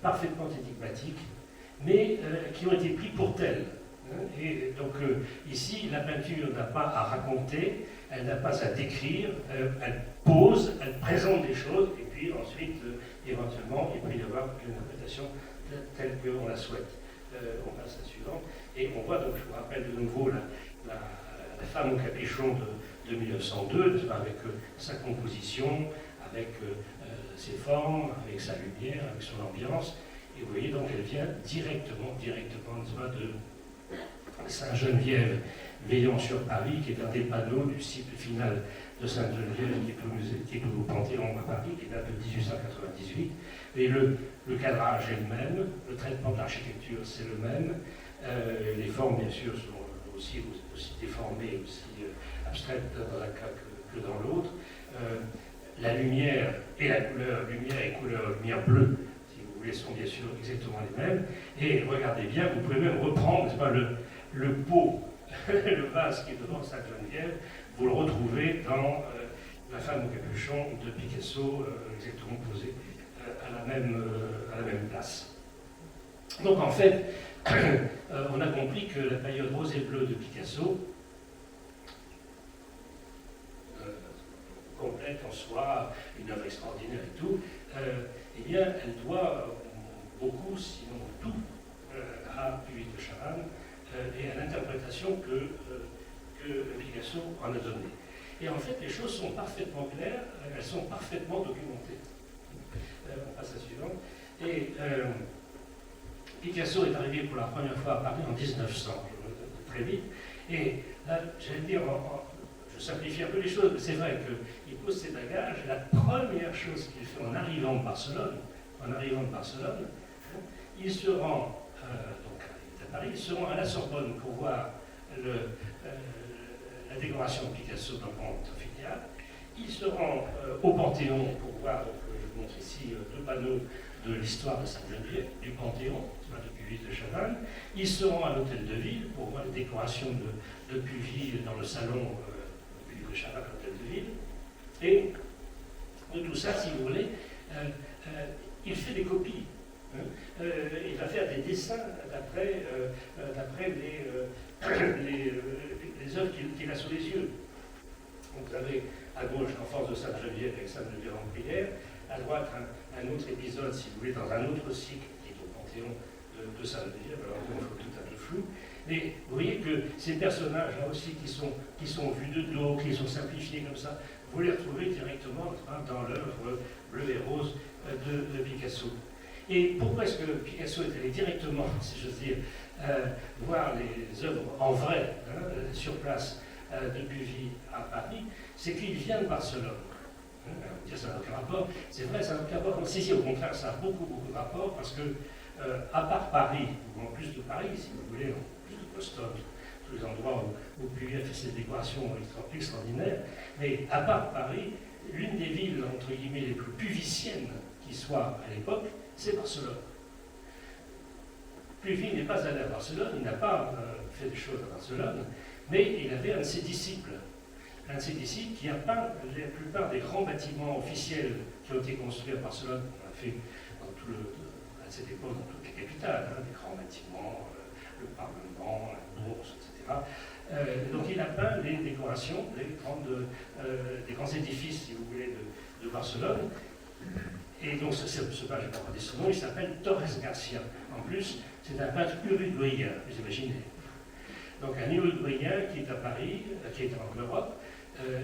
parfaitement énigmatiques, mais qui ont été pris pour tels. Et donc ici, la peinture n'a pas à raconter, elle n'a pas à décrire, elle pose, elle présente des choses, et puis ensuite, éventuellement, il peut y avoir une interprétation telle qu'on la souhaite. On passe à la suivante, et on voit donc, je vous rappelle de nouveau la femme au capuchon de 1902, avec sa composition, avec ses formes, avec sa lumière, avec son ambiance. Et vous voyez donc elle vient directement de Sainte-Geneviève, veillant sur Paris, qui est un des panneaux du cycle final de Sainte-Geneviève, qui est au Panthéon à Paris, qui date de 1898. Et le cadrage est le même, le traitement de l'architecture c'est le même, les formes bien sûr sont aussi déformées, aussi abstraites dans un cas que dans l'autre. La lumière et la couleur, lumière et couleur, lumière bleue, si vous voulez, sont bien sûr exactement les mêmes. Et regardez bien, vous pouvez même reprendre, n'est-ce pas, le pot, le vase qui est devant Sainte-Geneviève, vous le retrouvez dans La femme au capuchon de Picasso, exactement posé à la même place. Donc en fait, on a compris que la période rose et bleue de Picasso, complète en soi, une œuvre extraordinaire et tout, eh bien, elle doit beaucoup, sinon tout, à Puvis de Chavannes et à l'interprétation que Picasso en a donnée. Et en fait, les choses sont parfaitement claires, elles sont parfaitement documentées. On passe à la suivante. Et Picasso est arrivé pour la première fois à Paris en 1900, très vite. Et là, j'allais dire, je simplifie un peu les choses, mais c'est vrai qu'il pose ses bagages. La première chose qu'il fait en arrivant de Barcelone, il se rend, donc il est à Paris, il se rend à la Sorbonne pour voir la décoration de Picasso dans le grand amphithéâtre. Il se rend au Panthéon pour voir, donc, je vous montre ici deux panneaux de l'histoire de Sainte-Geneviève, du Panthéon, de Puvis de Chavannes. Il se rend à l'hôtel de ville pour voir les décorations de Puvis dans le salon de Puvis de Chavannes à l'hôtel de ville. Et de tout ça, si vous voulez, il fait des copies. Il va faire des dessins d'après les œuvres qu'il a sous les yeux. Donc vous avez à gauche l'enfance de Sainte-Geneviève avec Sainte-Geneviève en prière, à droite un autre épisode, si vous voulez, dans un autre cycle qui est au Panthéon de Sainte-Geneviève, alors il faut tout un peu flou, Et vous voyez que ces personnages-là aussi qui sont vus de dos, qui sont simplifiés comme ça, vous les retrouvez directement dans l'œuvre Bleu et Rose de Picasso. Et pourquoi est-ce que Picasso est allé directement, si j'ose dire, voir les œuvres en vrai, sur place, de Puvis à Paris? C'est qu'il vient de Barcelone. Ça n'a aucun rapport. C'est vrai, ça n'a aucun rapport. Si, au contraire, ça a beaucoup de rapport, parce que, à part Paris, ou en plus de Paris, si vous voulez, en plus de Boston, tous les endroits où Puvis a fait ses décorations extraordinaires, mais à part Paris, l'une des villes, entre guillemets, les plus puviciennes qui soit à l'époque, c'est Barcelone. Puvis n'est pas allé à Barcelone, il n'a pas fait des choses à Barcelone, mais il avait un de ses disciples qui a peint la plupart des grands bâtiments officiels qui ont été construits à Barcelone. On a fait à cette époque dans toutes les capitales, des grands bâtiments, le Parlement, la Bourse, etc. Donc il a peint les décorations des grands édifices, si vous voulez, de Barcelone. Et donc ce peintre, je ne vais pas dire son nom, il s'appelle Torres Garcia. En plus, c'est un peintre uruguayen, vous imaginez. Donc un uruguayen qui est à Paris, qui est en Europe,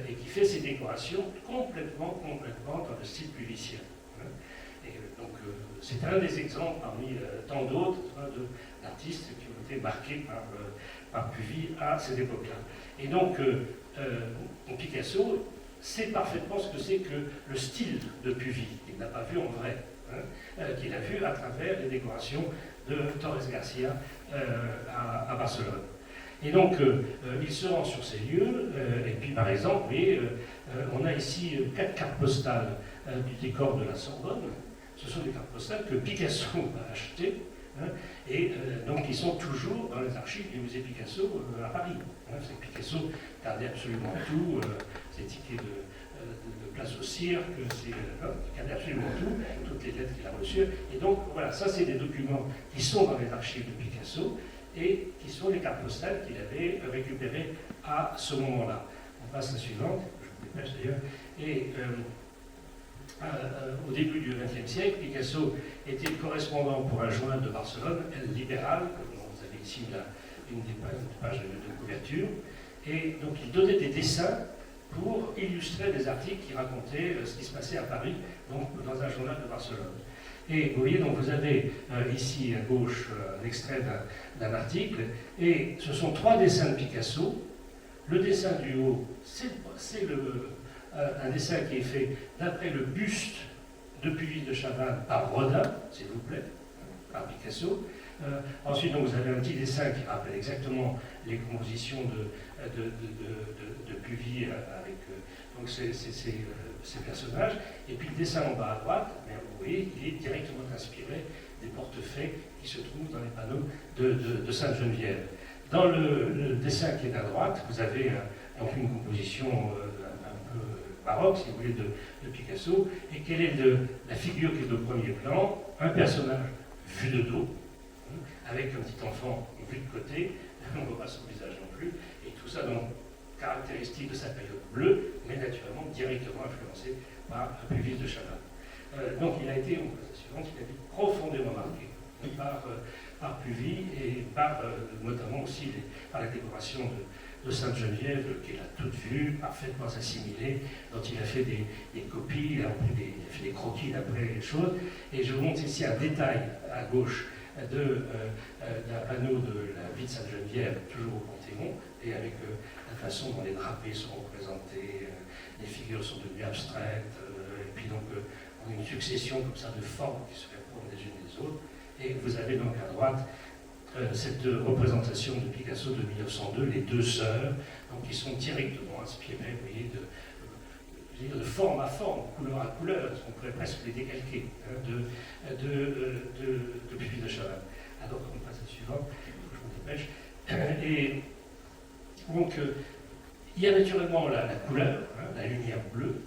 et qui fait ses décorations complètement dans le style puvicien. Et donc c'est un des exemples parmi tant d'autres d'artistes qui ont été marqués par Puvis à cette époque-là. Et donc Picasso sait parfaitement ce que c'est que le style de Puvis. Il n'a pas vu en vrai, qu'il a vu à travers les décorations de Torres Garcia à Barcelone. Et donc, il se rend sur ces lieux, et puis par exemple, vous voyez, on a ici 4 cartes postales du décor de la Sorbonne. Ce sont des cartes postales que Picasso a achetées, et donc ils sont toujours dans les archives du musée Picasso à Paris. C'est Picasso gardait absolument tout, ses tickets de place au cirque, il gardait absolument tout, toutes les lettres qu'il a reçues. Et donc, voilà, ça c'est des documents qui sont dans les archives de Picasso, et qui sont les cartes postales qu'il avait récupérées à ce moment-là. On passe à la suivante, je vous dépêche d'ailleurs. Et au début du XXe siècle, Picasso était le correspondant pour un journal de Barcelone, El Liberal, comme vous avez ici une des pages de couverture, et donc il donnait des dessins pour illustrer des articles qui racontaient ce qui se passait à Paris, donc dans un journal de Barcelone. Et vous voyez, donc vous avez ici à gauche un extrait d'un article, et ce sont 3 dessins de Picasso. Le dessin du haut, c'est un dessin qui est fait d'après le buste de Puvis de Chavannes par Rodin, s'il vous plaît, par Picasso. Ensuite, donc, vous avez un petit dessin qui rappelle exactement les compositions de Puvis avec donc ces personnages. Et puis le dessin en bas à droite, vous voyez, il est directement inspiré des portefaix qui se trouvent dans les panneaux de Sainte-Geneviève. Dans le dessin qui est à droite, vous avez donc une composition un peu baroque, si vous voulez, de Picasso. Et quelle est la figure qui est au premier plan? Un personnage vu de dos, avec un petit enfant vu de côté, on ne voit pas son visage non plus, et tout ça donc caractéristique de sa période bleue, mais naturellement directement influencé par Puvis de Chavannes. Donc il a été, on passe à la suivante, il a été profondément marqué par Puvis et par notamment aussi par la décoration de Sainte-Geneviève, qu'il a toute vue, parfaitement assimilée, dont il a fait des copies, il a fait des croquis d'après les choses. Et je vous montre ici un détail à gauche d'un panneau de la vie de Sainte-Geneviève, toujours au Panthéon, et avec la façon dont les drapés sont représentés, les figures sont devenues abstraites, et puis donc on a une succession comme ça de formes qui se répondent les unes des autres. Et vous avez donc à droite cette représentation de Picasso de 1902, les 2 sœurs, donc qui sont directement inspirées, vous voyez, de forme à forme, couleur à couleur, on pourrait presque les décalquer, de Puvis de Chavannes. Alors on passe à la suivante, je vous dépêche. Et donc, il y a naturellement la couleur, la lumière bleue,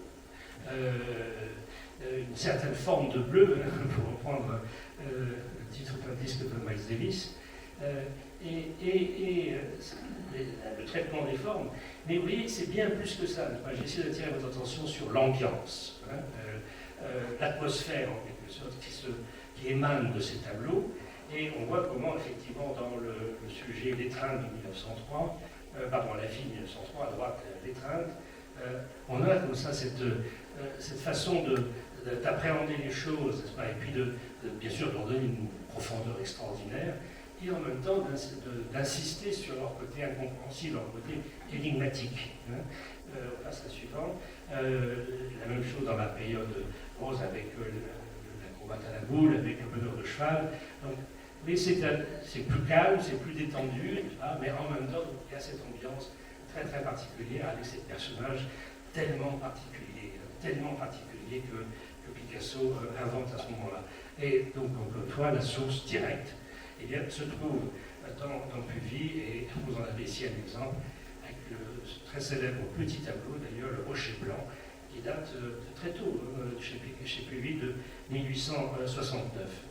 une certaine forme de bleu, pour reprendre le titre d'un disque de Miles Davis, et le traitement des formes. Mais vous voyez, c'est bien plus que ça. J'ai essayé d'attirer votre attention sur l'ambiance, l'atmosphère en quelque sorte qui émane de ces tableaux. Et on voit comment, effectivement, dans le sujet l'étreinte de 1903, la fille de 1903, à droite, l'étreinte, on a comme ça cette façon d'appréhender les choses, n'est-ce pas, et puis bien sûr d'en donner une profondeur extraordinaire, et en même temps d'insister sur leur côté incompréhensible, leur côté énigmatique. Hein. On passe à la suivante. La même chose dans la période rose avec la combatte à la boule, avec le bonheur de cheval. Donc, mais c'est plus calme, c'est plus détendu, mais en même temps, il y a cette ambiance très très particulière avec ces personnages tellement particuliers que Picasso invente à ce moment-là. Et donc, encore une fois, la source directe se trouve dans Puvis, et vous en avez ici un exemple, avec ce très célèbre petit tableau, d'ailleurs, le Rocher Blanc, qui date de très tôt, chez Puvis, de 1869.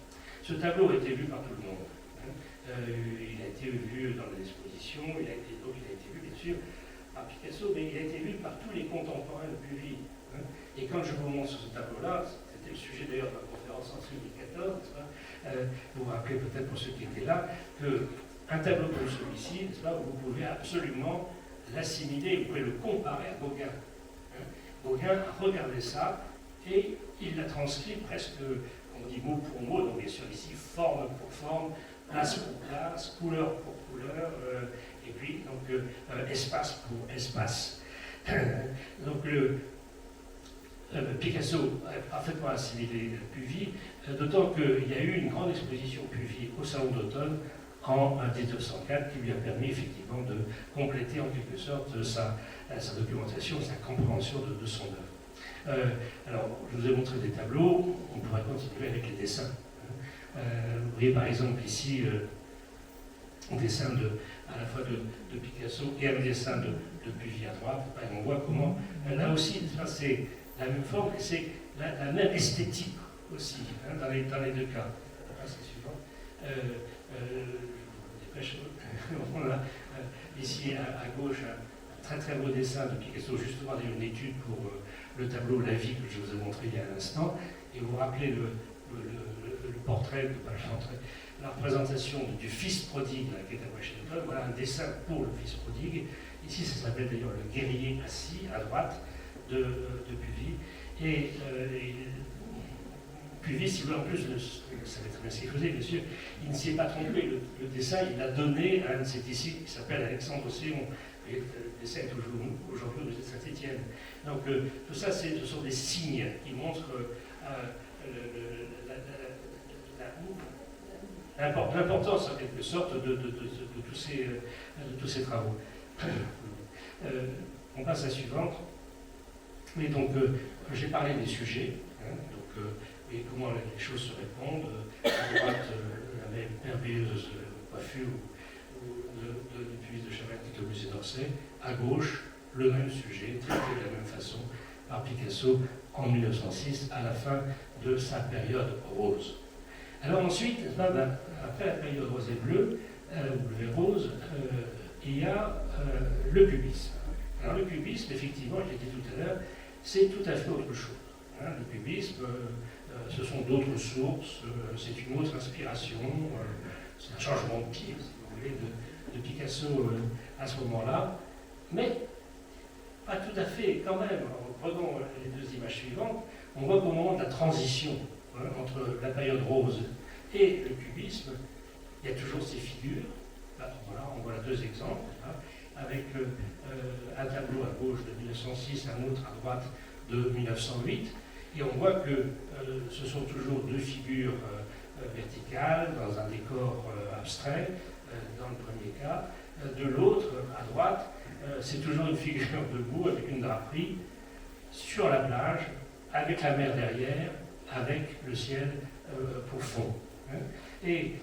Ce tableau a été vu par tout le monde. Il a été vu dans l'exposition, il a été vu, bien sûr, par Picasso, mais il a été vu par tous les contemporains de Puvis. Et quand je vous montre ce tableau-là, c'était le sujet d'ailleurs de la conférence en 2014, vous vous rappelez peut-être pour ceux qui étaient là, qu'un tableau comme celui-ci, vous pouvez absolument l'assimiler, vous pouvez le comparer à Gauguin. Gauguin a regardé ça et il l'a transcrit presque, on dit mot pour mot, donc bien sûr ici forme pour forme, place pour place, couleur pour couleur, et puis donc espace pour espace. Donc Picasso a parfaitement assimilé Puvis, d'autant qu'il y a eu une grande exposition Puvis au Salon d'automne en 1904 qui lui a permis effectivement de compléter en quelque sorte sa documentation, sa compréhension de son œuvre. Alors, je vous ai montré des tableaux, on pourrait continuer avec les dessins. Vous voyez par exemple ici un dessin à la fois de Picasso et un dessin de Puvis à droite, et on voit comment, là aussi, c'est la même forme, et c'est la même esthétique aussi, dans les deux cas. C'est suivant. Je vous dépêche. On a ici à gauche un très très beau dessin de Picasso, justement une étude pour le tableau La vie que je vous ai montré il y a un instant, et vous vous rappelez le portrait, la représentation du fils prodigue qui est à Washington. Voilà un dessin pour le fils prodigue. Ici, ça s'appelle d'ailleurs le guerrier assis à droite de Puvis. Et Puvis, si vous voulez, en plus, vous savez très bien ce qu'il faisait, bien sûr, il ne s'y est pas trompé. Le dessin, il l'a donné à un de ses disciples qui s'appelle Alexandre Océon. Et le dessin est toujours aujourd'hui au musée de Saint-Étienne. Donc tout ça, ce sont des signes qui montrent l'importance en quelque sorte de tous ces travaux. On passe à la suivante. Et donc, j'ai parlé des sujets, et comment les choses se répondent. À droite, la merveilleuse coiffure de Puvis de Chavannes qui est au musée d'Orsay. À gauche, le même sujet, traité de la même façon par Picasso en 1906, à la fin de sa période rose. Alors ensuite, après la période rose et bleue, ou bleu et rose, il y a le cubisme. Alors le cubisme, effectivement, je l'ai dit tout à l'heure, c'est tout à fait autre chose. Le cubisme, ce sont d'autres sources, c'est une autre inspiration, c'est un changement de pied, si vous voulez, de Picasso à ce moment-là, mais pas tout à fait quand même. En prenant les deux images suivantes, on voit qu'au moment de la transition entre la période rose et le cubisme, il y a toujours ces figures. Là, voilà, on voit là deux exemples, avec un tableau à gauche de 1906, un autre à droite de 1908, et on voit que ce sont toujours deux figures verticales dans un décor abstrait, dans le premier cas. De l'autre, à droite, c'est toujours une figure debout avec une draperie sur la plage, avec la mer derrière, avec le ciel pour fond. Et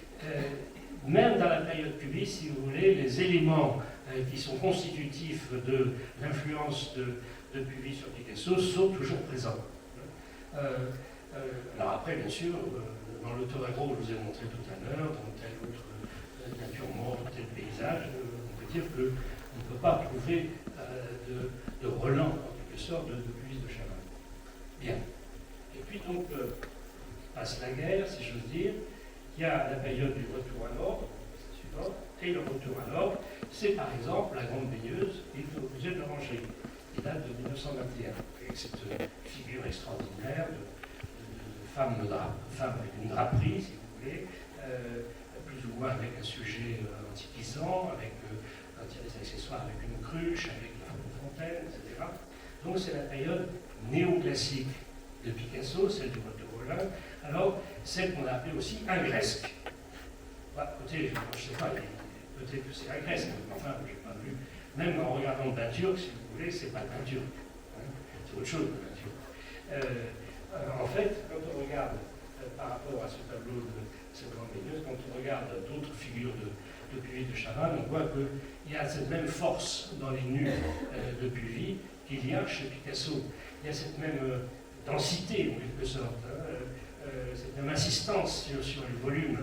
même dans la période cubiste, si vous voulez, les éléments qui sont constitutifs de l'influence de Puvis sur Picasso sont toujours présents. Alors après, bien sûr, dans le Torero, je vous ai montré tout à l'heure, dans telle autre nature morte, tel paysage, on peut dire qu'on ne peut pas trouver de relent, en quelque sorte, de Puvis de Chavannes. Bien. Et puis donc, passe la guerre, si j'ose dire, il y a la période du retour à l'ordre, suivante, et le retour à l'ordre, c'est par exemple la grande baigneuse au musée de l'Orangerie, qui date de 1921, avec cette figure extraordinaire de femme avec une draperie, si vous voulez, plus ou moins avec un sujet antiquisant, avec des accessoires avec une cruche, avec une fontaine, etc. Donc c'est la période néoclassique de Picasso, celle du retour au lin, alors celle qu'on a appelée aussi ingresque. Bah, écoutez, je ne sais pas, peut-être que c'est ingresque, mais enfin, je n'ai pas vu. Même en regardant de peinture, si vous voulez, c'est pas de peinture. Hein, c'est autre chose de peinture. En fait, quand on regarde par rapport à ce tableau de cette grande baigneuse, quand on regarde d'autres figures de Puvis de Chavannes, on voit qu'il y a cette même force dans les nus de Puvis qu'il y a chez Picasso. Il y a cette même densité, en quelque sorte, cette même insistance sur les volumes.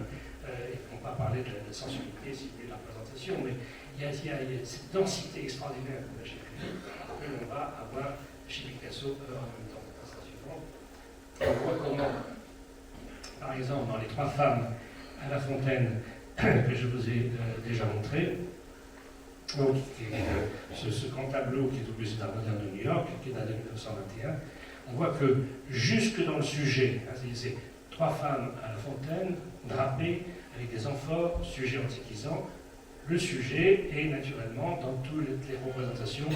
Et on va parler de la sensualité, si vous voulez, de la représentation, mais il y a cette densité extraordinaire qu'on a chez Puvis que l'on va avoir chez Picasso en même temps. On voit comment, par exemple, dans les trois femmes à la fontaine que je vous ai déjà montré, donc, ce grand tableau qui est au musée d'art moderne de New York, qui est daté de 1921, on voit que jusque dans le sujet, hein, c'est trois femmes à la fontaine, drapées, avec des amphores, sujet antiquisant, le sujet est naturellement dans toutes les représentations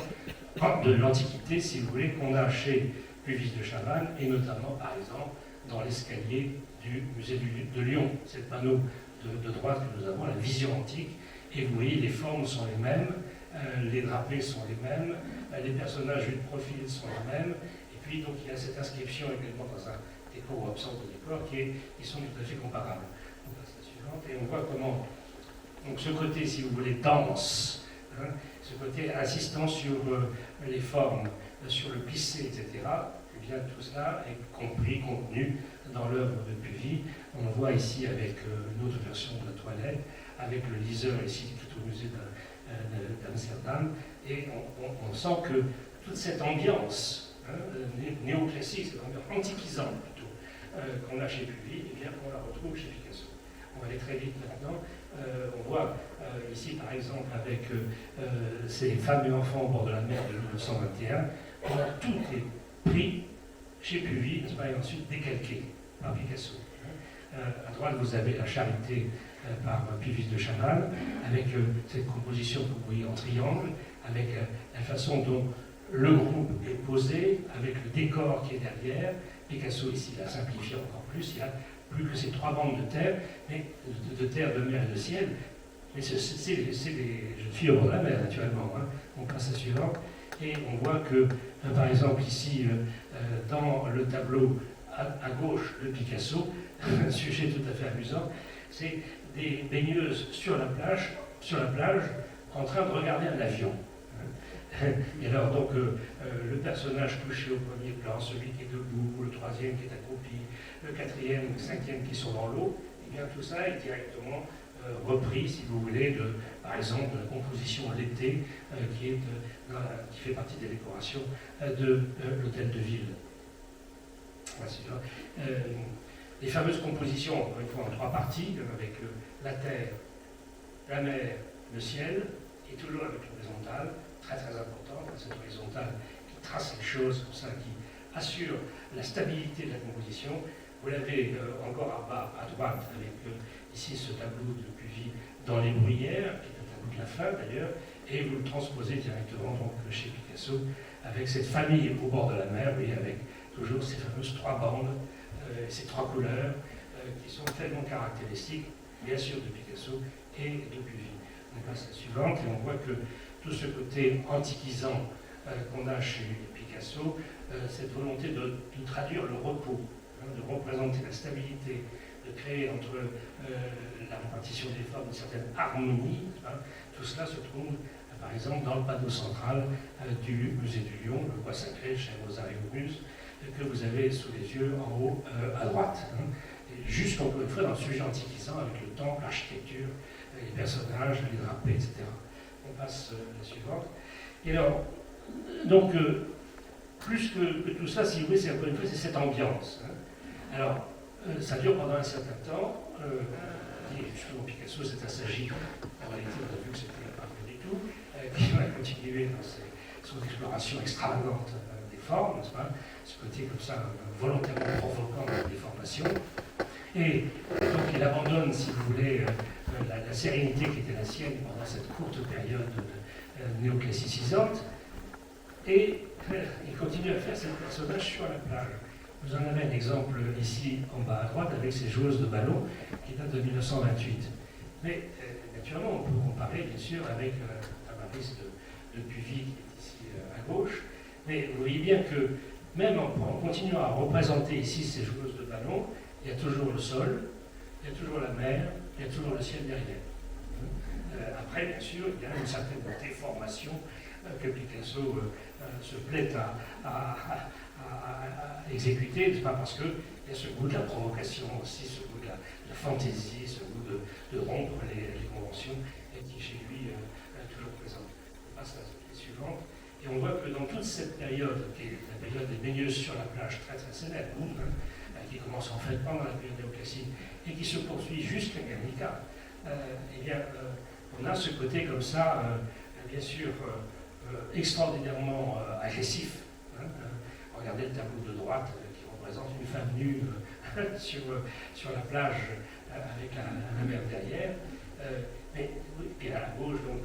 de l'Antiquité, si vous voulez, qu'on a chez Puvis de Chavannes, et notamment, par exemple, dans l'escalier du musée de Lyon. C'est le panneau de droite que nous avons, la vision antique, et vous voyez, les formes sont les mêmes, les drapés sont les mêmes, les personnages vus de profil sont les mêmes, et puis donc il y a cette inscription également dans un décor ou absence de décor qui sont tout à fait comparables. On passe à la suivante, et on voit comment donc ce côté, si vous voulez, dense, hein, ce côté insistant sur les formes, sur le plissé, etc., eh bien tout cela est compris, contenu dans l'œuvre de Puvis. On voit ici avec une autre version de la toilette, avec le liseur ici qui est au musée d'Amsterdam, et on sent que toute cette ambiance néoclassique, cette ambiance antiquisante plutôt, qu'on a chez Puvis, eh bien on la retrouve chez Picasso. On va aller très vite maintenant. On voit ici par exemple avec ces femmes et enfants au bord de la mer de 1921, tout est pris chez Puvis, n'est-ce pas, et ensuite décalqué par Picasso. À droite, vous avez la Charité par Puvis de Chavannes, avec cette composition que vous voyez en triangle, avec la façon dont le groupe est posé, avec le décor qui est derrière. Picasso ici l'a simplifié encore plus, il n'y a plus que ces trois bandes de terre, mais de terre, de mer et de ciel. Mais c'est les jeunes filles au bord de la mer, naturellement. Hein. On passe à la suivante. Et on voit que, par exemple, ici, dans le tableau à gauche de Picasso, un sujet tout à fait amusant, c'est des baigneuses sur la plage, en train de regarder un avion. Et alors, donc, le personnage couché au premier plan, celui qui est debout, le troisième qui est accroupi, le quatrième, le cinquième qui sont dans l'eau, et bien tout ça est directement repris, si vous voulez, par exemple, de la composition l'été, qui fait partie des décorations de l'hôtel de ville. Les fameuses compositions, encore une fois, en trois parties, avec la terre, la mer, le ciel, et toujours avec l'horizontale, très très importante, cette horizontale qui trace les choses, comme ça, qui assure la stabilité de la composition. Vous l'avez encore en bas à droite, avec ici ce tableau de Puvis dans les bruyères, qui est un tableau de la fin d'ailleurs, et vous le transposez directement donc, chez Picasso, avec cette famille au bord de la mer, et avec toujours ces fameuses trois bandes, ces trois couleurs, qui sont tellement caractéristiques, bien sûr, de Picasso et de Puvis. On passe à la suivante, et on voit que tout ce côté antiquisant qu'on a chez Picasso, cette volonté de traduire le repos, hein, de représenter la stabilité, de créer entre la répartition des formes une certaine harmonie, hein, tout cela se trouve par exemple dans le panneau central du musée du Lion, le bois sacré chez Mozart et Gomuz, que vous avez sous les yeux en haut à droite. Hein. Juste encore une fois dans le sujet antiquisant avec le temple, l'architecture, les personnages, les drapés, etc. On passe à la suivante. Et alors, donc, plus que tout ça, si vous voulez, c'est encore une fois, c'est cette ambiance. Hein. Alors, ça dure pendant un certain temps, dit justement Picasso s'est assagi. En réalité, on a vu que c'était pas vrai du tout, qui va continuer dans son exploration extravagante des formes, n'est-ce pas? Ce côté comme ça, volontairement provoquant la déformation. Et donc il abandonne, si vous voulez, la sérénité qui était la sienne pendant cette courte période néoclassicisante, et il continue à faire ce personnage sur la plage. Vous en avez un exemple ici en bas à droite avec ces joueuses de ballon qui date de 1928. Mais naturellement, on peut comparer bien sûr avec Tamaris de Puvis qui est ici à gauche. Mais vous voyez bien que même en continuant à représenter ici ces joueuses de ballon, il y a toujours le sol, il y a toujours la mer, il y a toujours le ciel derrière. Après, bien sûr, il y a une certaine déformation que Picasso se plaît à exécuter, pas parce qu'il y a ce goût de la provocation aussi, ce goût de la fantaisie, ce goût de rompre les conventions, et qui chez lui est toujours présent. On passe à la slide suivante, et on voit que dans toute cette période, qui est la période des baigneuses sur la plage, très très célèbre, qui commence en fait pendant la période néoclassique, et qui se poursuit jusqu'à Guernica, eh bien, on a ce côté comme ça, bien sûr, extraordinairement agressif. Regardez le tableau de droite qui représente une femme nue sur la plage avec la mer derrière. Et à la gauche, donc,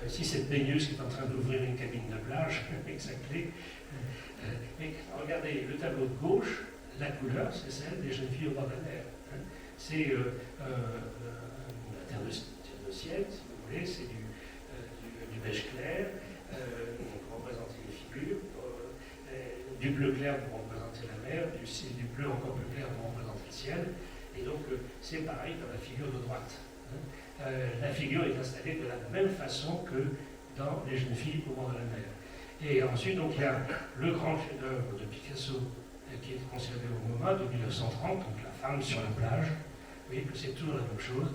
si cette baigneuse qui est en train d'ouvrir une cabine de plage avec sa clé. Mais regardez, le tableau de gauche, la couleur, c'est celle des jeunes filles au bord de la mer. C'est la terre de ciel, si vous voulez, c'est du beige clair, pour représenter les figures, du bleu clair pour représenter la mer, du bleu encore plus clair pour représenter le ciel. Et donc, c'est pareil dans la figure de droite. La figure est installée de la même façon que dans Les jeunes filles au bord de la mer. Et ensuite, donc, il y a le grand chef-d'œuvre de Picasso qui est conservé au MoMA de 1930, donc La femme sur la plage. Vous voyez que c'est toujours la même chose,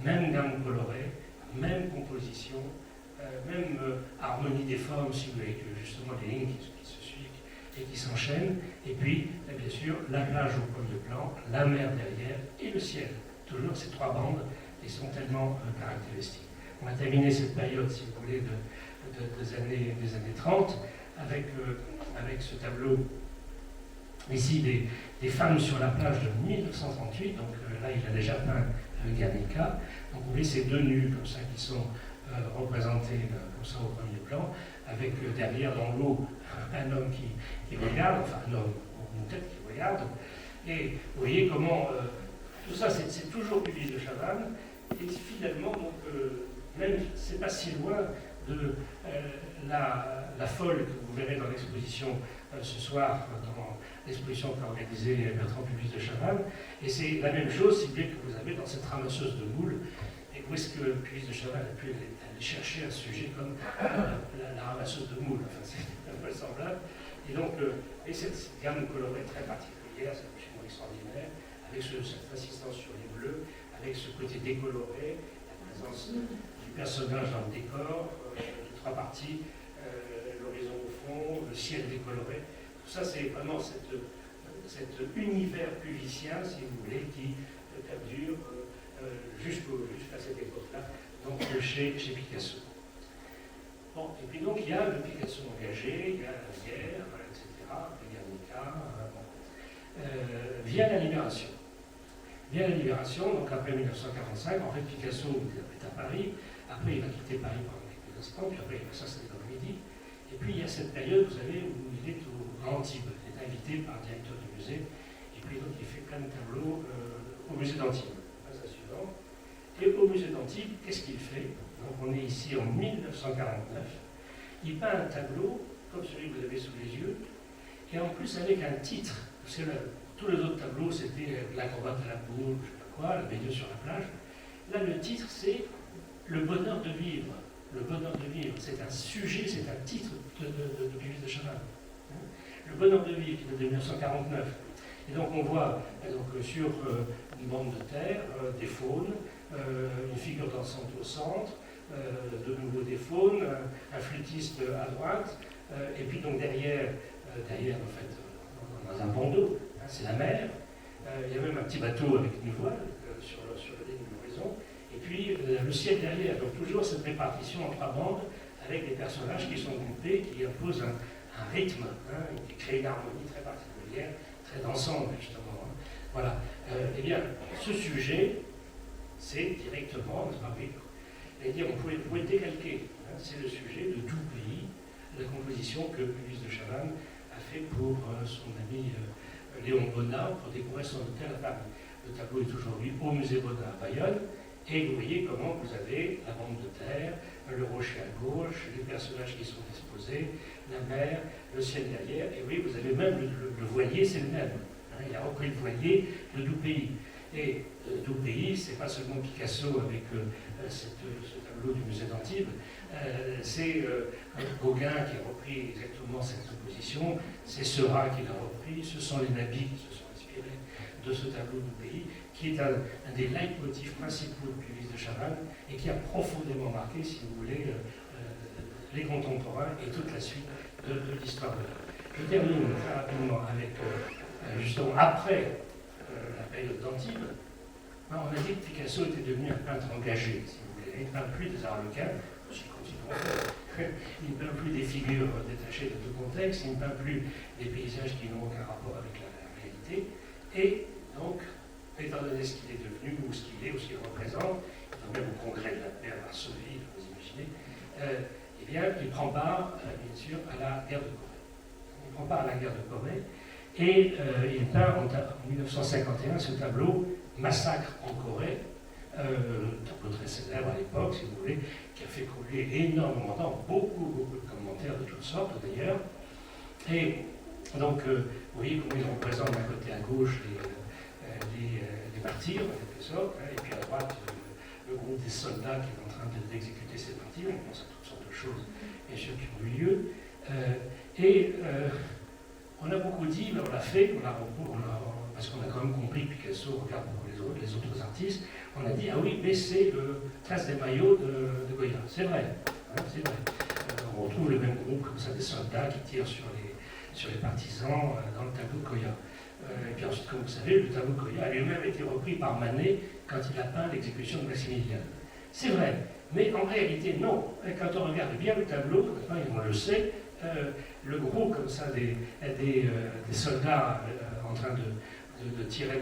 même gamme colorée, même composition, même harmonie des formes, si vous voulez, que justement les lignes qui se suivent et qui s'enchaînent, et puis, bien sûr, la plage au premier plan, la mer derrière et le ciel. Toujours ces trois bandes qui sont tellement caractéristiques. On a terminé cette période, si vous voulez, des années 30, avec ce tableau ici des femmes sur la plage de 1938, donc là il a déjà peint Guernica. Donc vous voyez ces deux nus comme ça qui sont représentés comme ça au premier plan, avec derrière dans l'eau un homme qui regarde, enfin un homme, une tête qui regarde. Et vous voyez comment tout ça c'est toujours Puvis de Chavannes, et finalement donc même c'est pas si loin de la folle que vous verrez dans l'exposition ce soir, dans l'exposition qu'a organisée Bertrand Puvis de Chavannes, et c'est la même chose, si vous voulez, que vous avez dans cette ramasseuse de moules. Et où est-ce que Puvis de Chavannes a pu aller chercher un sujet comme la ramasseuse de moules? Enfin, c'est invraisemblable. Et donc, et cette gamme colorée très particulière, c'est absolument extraordinaire, avec cette assistance sur les bleus, avec ce côté décoloré, la présence du personnage dans le décor, de trois parties, l'horizon au fond, le ciel décoloré. Tout ça, c'est vraiment cet univers puvicien, si vous voulez, qui perdure jusqu'à cette époque-là, donc chez Picasso. Bon, et puis donc il y a le Picasso engagé, il y a la guerre, etc., Guernica, vient la Libération. Vient la Libération, donc après 1945, en fait Picasso est à Paris, après il va quitter Paris pendant quelques instants, puis après il va s'installer dans le Midi, et puis il y a cette période, vous savez, où il est au Antibes, il est invité par le directeur du musée, et puis donc il fait plein de tableaux au musée d'Antibes. La suivante. Et au musée d'Antibes, qu'est-ce qu'il fait? Donc on est ici en 1949, il peint un tableau, comme celui que vous avez sous les yeux, et en plus avec un titre, parce que tous les autres tableaux c'était l'acrobate à la poule, je ne sais pas quoi, la baigneuse sur la plage. Là le titre c'est le bonheur de vivre. Le bonheur de vivre, c'est un sujet, c'est un titre de Puvis de Chavannes. Le bonheur de vivre, qui date de 1949. Et donc on voit donc, sur une bande de terre des faunes, une figure dansante au centre, de nouveau des faunes, un flûtiste à droite, et puis donc derrière en fait, dans un bandeau, hein, c'est la mer, Il y a même un petit bateau avec une voile sur la ligne de l'horizon. Et puis le ciel derrière. Donc toujours cette répartition en trois bandes avec des personnages qui sont groupés, qui imposent un rythme, qui crée une harmonie très particulière, très d'ensemble justement. Voilà. Eh bien, ce sujet, c'est directement, n'est-ce pas, oui, on pouvait le décalquer. C'est le sujet de Doux pays, la composition que Puvis de Chavannes a fait pour son ami Léon Bonnat pour découvrir son hôtel à Paris. Le tableau est aujourd'hui au musée Bonnat à Bayonne, et vous voyez comment vous avez la bande de terre, le rocher à gauche, les personnages qui sont exposés, la mer, le ciel derrière, et oui, vous avez même le voilier, c'est le même. Il a repris le voilier de Doux pays. Et Doux pays, c'est pas seulement Picasso avec ce tableau du musée d'Antibes, c'est Gauguin qui a repris exactement cette composition, c'est Seurat qui l'a repris, ce sont les nabis qui se sont inspirés de ce tableau Doux pays, qui est un des leitmotifs principaux de Puvis de Chavannes et qui a profondément marqué, si vous voulez, les contemporains et toute la suite de l'histoire de l'art. Je termine très rapidement avec, justement, après la période d'Antibes, on a dit que Picasso était devenu un peintre engagé, si vous voulez. Il ne peint plus des arlequins, ce qu'il continue à faire. Il ne peint plus des figures détachées de tout contexte, il ne peint plus des paysages qui n'ont aucun rapport avec la réalité. Et donc, étant donné ce qu'il est devenu, ou ce qu'il est, ou ce qu'il représente, étant même au congrès de la paix à Varsovie, vous imaginez, eh bien, il prend part, bien sûr, à la guerre de Corée. Il prend part à la guerre de Corée, et il peint en 1951 ce tableau, Massacre en Corée, tableau très célèbre à l'époque, si vous voulez, qui a fait couler énormément de temps, beaucoup de commentaires de toutes sortes d'ailleurs. Et donc, vous voyez comment ils représentent d'un côté à gauche les martyrs, en quelque sorte, et puis à droite, le groupe des soldats qui est en train d'exécuter ces martyrs. On pense à toutes sortes de choses, bien sûr, qui ont eu lieu. On a beaucoup dit, mais on l'a fait, parce qu'on a quand même compris que Picasso regarde beaucoup les autres artistes, on a dit, ah oui, mais c'est le Trace des maillots de Goya. C'est vrai, c'est vrai. On retrouve le même groupe, comme ça, des soldats qui tirent sur les partisans dans le tableau de Goya. Et puis ensuite, comme vous savez, le tableau de Goya a lui-même été repris par Manet quand il a peint l'exécution de Maximilien. C'est vrai, mais en réalité, non. Quand on regarde bien le tableau, on le sait, le groupe comme ça des soldats en train de tirer,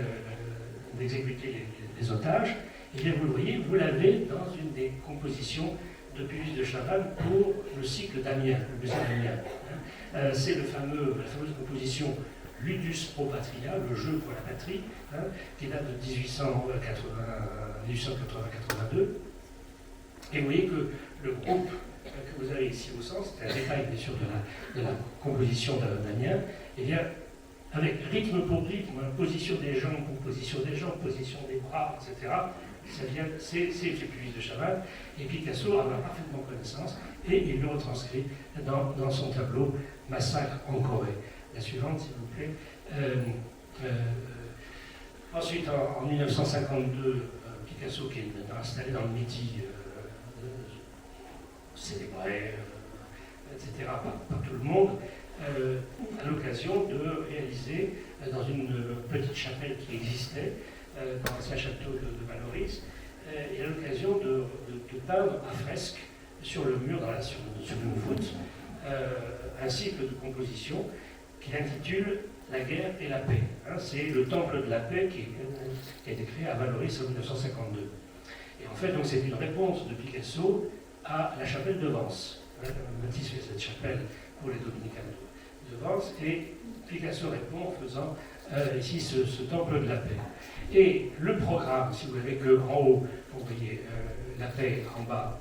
d'exécuter les otages, et bien vous le voyez, vous l'avez dans une des compositions de Puvis de Chavannes pour le cycle d'Amiens, le musée d'Amiens. C'est la fameuse composition Ludus pro patria, le jeu pour la patrie, qui date de 1880-82. Et vous voyez que le groupe que vous avez ici au centre, c'est un détail bien sûr de la composition d'Amiens, et bien avec rythme pour rythme, position des jambes, position des bras, etc. C'est Puvis de Chavannes, et Picasso en a parfaitement connaissance, et il le retranscrit dans son tableau Massacre en Corée. La suivante, s'il vous plaît. Ensuite, en 1952, Picasso, qui est maintenant installé dans le Midi, célébré, etc., par tout le monde, à l'occasion de réaliser dans une petite chapelle qui existait, dans l'ancien château de Valoris, et à l'occasion de peindre à fresque sur le mur, sur une voûte, un cycle de composition qui intitule La guerre et la paix. C'est le temple de la paix qui a été créé à Valoris en 1952. Et en fait, donc, c'est une réponse de Picasso à la chapelle de Vence. Matisse fait cette chapelle pour les dominicains de Vence, et Picasso répond en faisant ici ce temple de la paix. Et le programme, si vous avez que en haut, vous voyez la paix, en bas,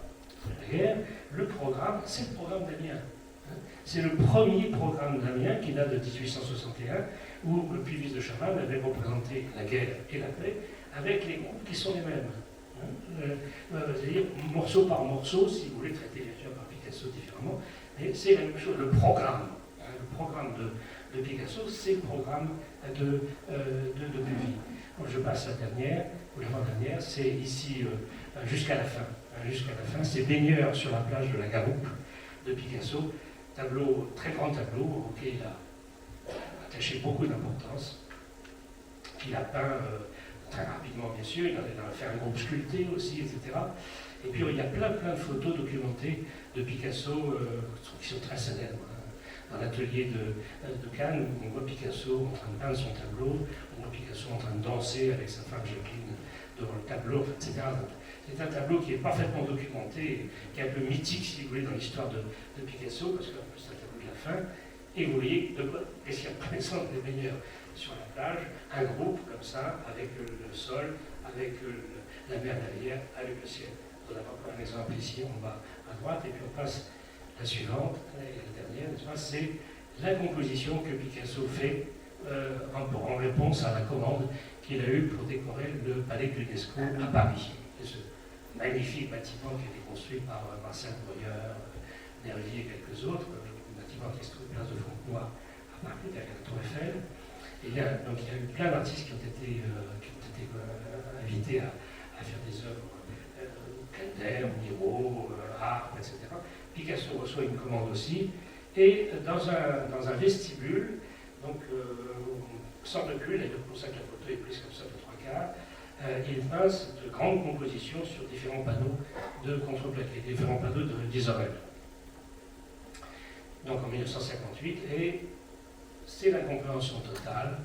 la guerre, le programme, c'est le programme d'Amiens. C'est le premier programme d'Amiens qui date de 1861, où Puvis de Chavannes avait représenté la guerre et la paix avec les groupes qui sont les mêmes. C'est-à-dire morceau par morceau, si vous voulez, traiter bien sûr par Picasso différemment, mais c'est la même chose. Le programme de Picasso, c'est le programme de Puvis. Donc je passe à la dernière, ou l'avant-dernière, c'est ici jusqu'à la fin. Jusqu'à la fin, c'est Baigneur sur la plage de la Garoupe de Picasso. Tableau, très grand tableau auquel il a attaché beaucoup d'importance. qu'il a peint très rapidement, bien sûr. Il en a fait un groupe sculpté aussi, etc. Et puis il y a plein de photos documentées de Picasso qui sont très célèbres. Dans l'atelier de Cannes, on voit Picasso en train de peindre son tableau, on voit Picasso en train de danser avec sa femme Jacqueline devant le tableau, etc. C'est un tableau qui est parfaitement documenté, qui est un peu mythique, si vous voulez, dans l'histoire de Picasso, parce que c'est un tableau de la fin. Et vous voyez de quoi est-ce qu'il y a par exemple des baigneurs sur la plage, un groupe comme ça, avec le sol, avec la mer derrière, avec le ciel. On a encore un exemple ici en bas à droite, et puis on passe la suivante, la dernière, c'est la composition que Picasso fait en réponse à la commande qu'il a eue pour décorer le palais de l'UNESCO à Paris. Et ce magnifique bâtiment qui a été construit par Marcel Breuer, Nervier et quelques autres, un bâtiment qui se trouve place de Fontenoy à Paris, derrière la Tour Eiffel. Et donc il y a eu plein d'artistes qui ont été invités à faire des œuvres, Calder, Miro, Arp, etc. Picasso reçoit une commande aussi, et dans un vestibule, donc sans recul, et pour ça que la photo est prise comme ça de 3/4, il peint de grandes compositions sur différents panneaux de contreplaqué, différents panneaux d'Israël. Donc en 1958, et c'est l'incompréhension totale.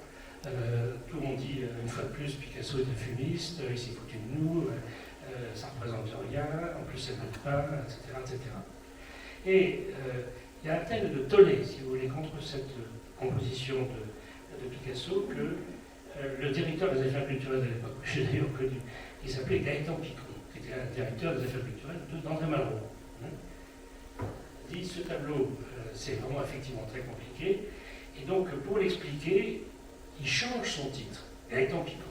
Tout le monde dit, une fois de plus, Picasso est un fumiste, il s'est foutu de nous, ça ne représente rien, en plus c'est mal peint, etc., etc. Et il y a un tel de tollé, si vous voulez, contre cette composition de Picasso que le directeur des affaires culturelles de l'époque, que j'ai d'ailleurs connu, il s'appelait Gaëtan Picon, qui était un directeur des affaires culturelles d'André Malraux. Dit ce tableau, c'est vraiment effectivement très compliqué, et donc pour l'expliquer, il change son titre, Gaëtan Picon.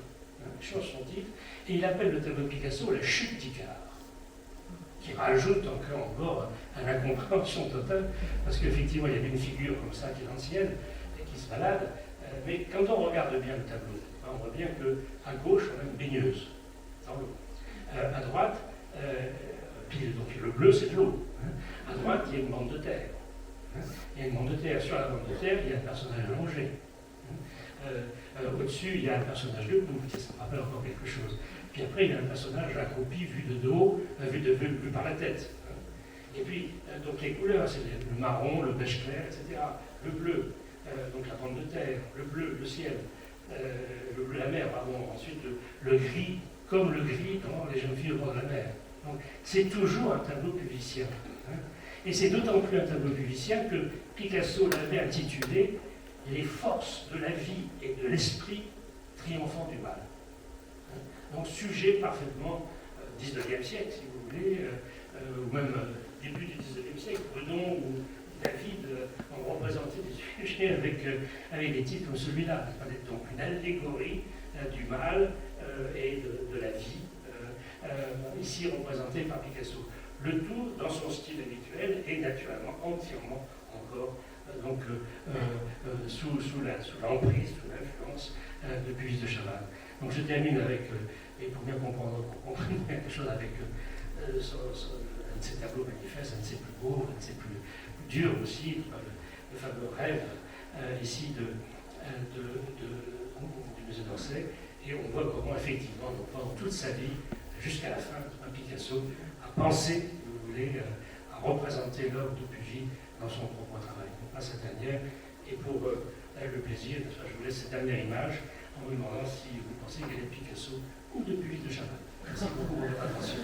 Il change son titre, et il appelle le tableau de Picasso la chute d'Icare, qui rajoute encore à l'incompréhension totale, parce qu'effectivement, il y avait une figure comme ça qui est ancienne, et qui se balade, mais quand on regarde bien le tableau, on voit bien qu'à gauche, on a une baigneuse, dans l'eau. À droite, puis donc le bleu, c'est de l'eau. À droite, il y a une bande de terre. Il y a une bande de terre. Sur la bande de terre, il y a un personnage allongé. Au-dessus, il y a un personnage debout, ça me rappelle encore quelque chose. Puis après, il y a un personnage accroupi, vu de dos, vu par la tête. Et puis, donc les couleurs, c'est le marron, le beige clair, etc. Le bleu, donc la bande de terre, le bleu, le ciel, le bleu, la mer, pardon. Ensuite, le gris, comme le gris dans Les jeunes filles au bord de la mer. Donc, c'est toujours un tableau cuvicien. Et c'est d'autant plus un tableau cuvicien que Picasso l'avait intitulé « Les forces de la vie et de l'esprit triomphant du mal ». Donc sujet parfaitement 19e siècle, si vous voulez, ou même début du 19e siècle. Redon ou David ont représenté des sujets avec des titres comme celui-là. Donc une allégorie du mal et de la vie, ici représentée par Picasso. Le tout dans son style habituel et naturellement entièrement encore sous l'emprise, sous l'influence de Puvis de Chavannes. Donc je termine avec, et pour bien comprendre quelque chose avec un de ses tableaux manifestes, un de ses plus beaux, un de ses plus durs aussi, le fameux rêve ici du musée d'Orsay, et on voit comment effectivement, donc, pendant toute sa vie, jusqu'à la fin, Picasso a pensé, si vous voulez, à représenter l'œuvre de Puvis dans son propre travail. On passe cette dernière, et pour le plaisir, je vous laisse cette dernière image en vous demandant si vous pensez qu'elle est de Picasso ou de Puvis de Chavannes. Merci beaucoup pour votre attention.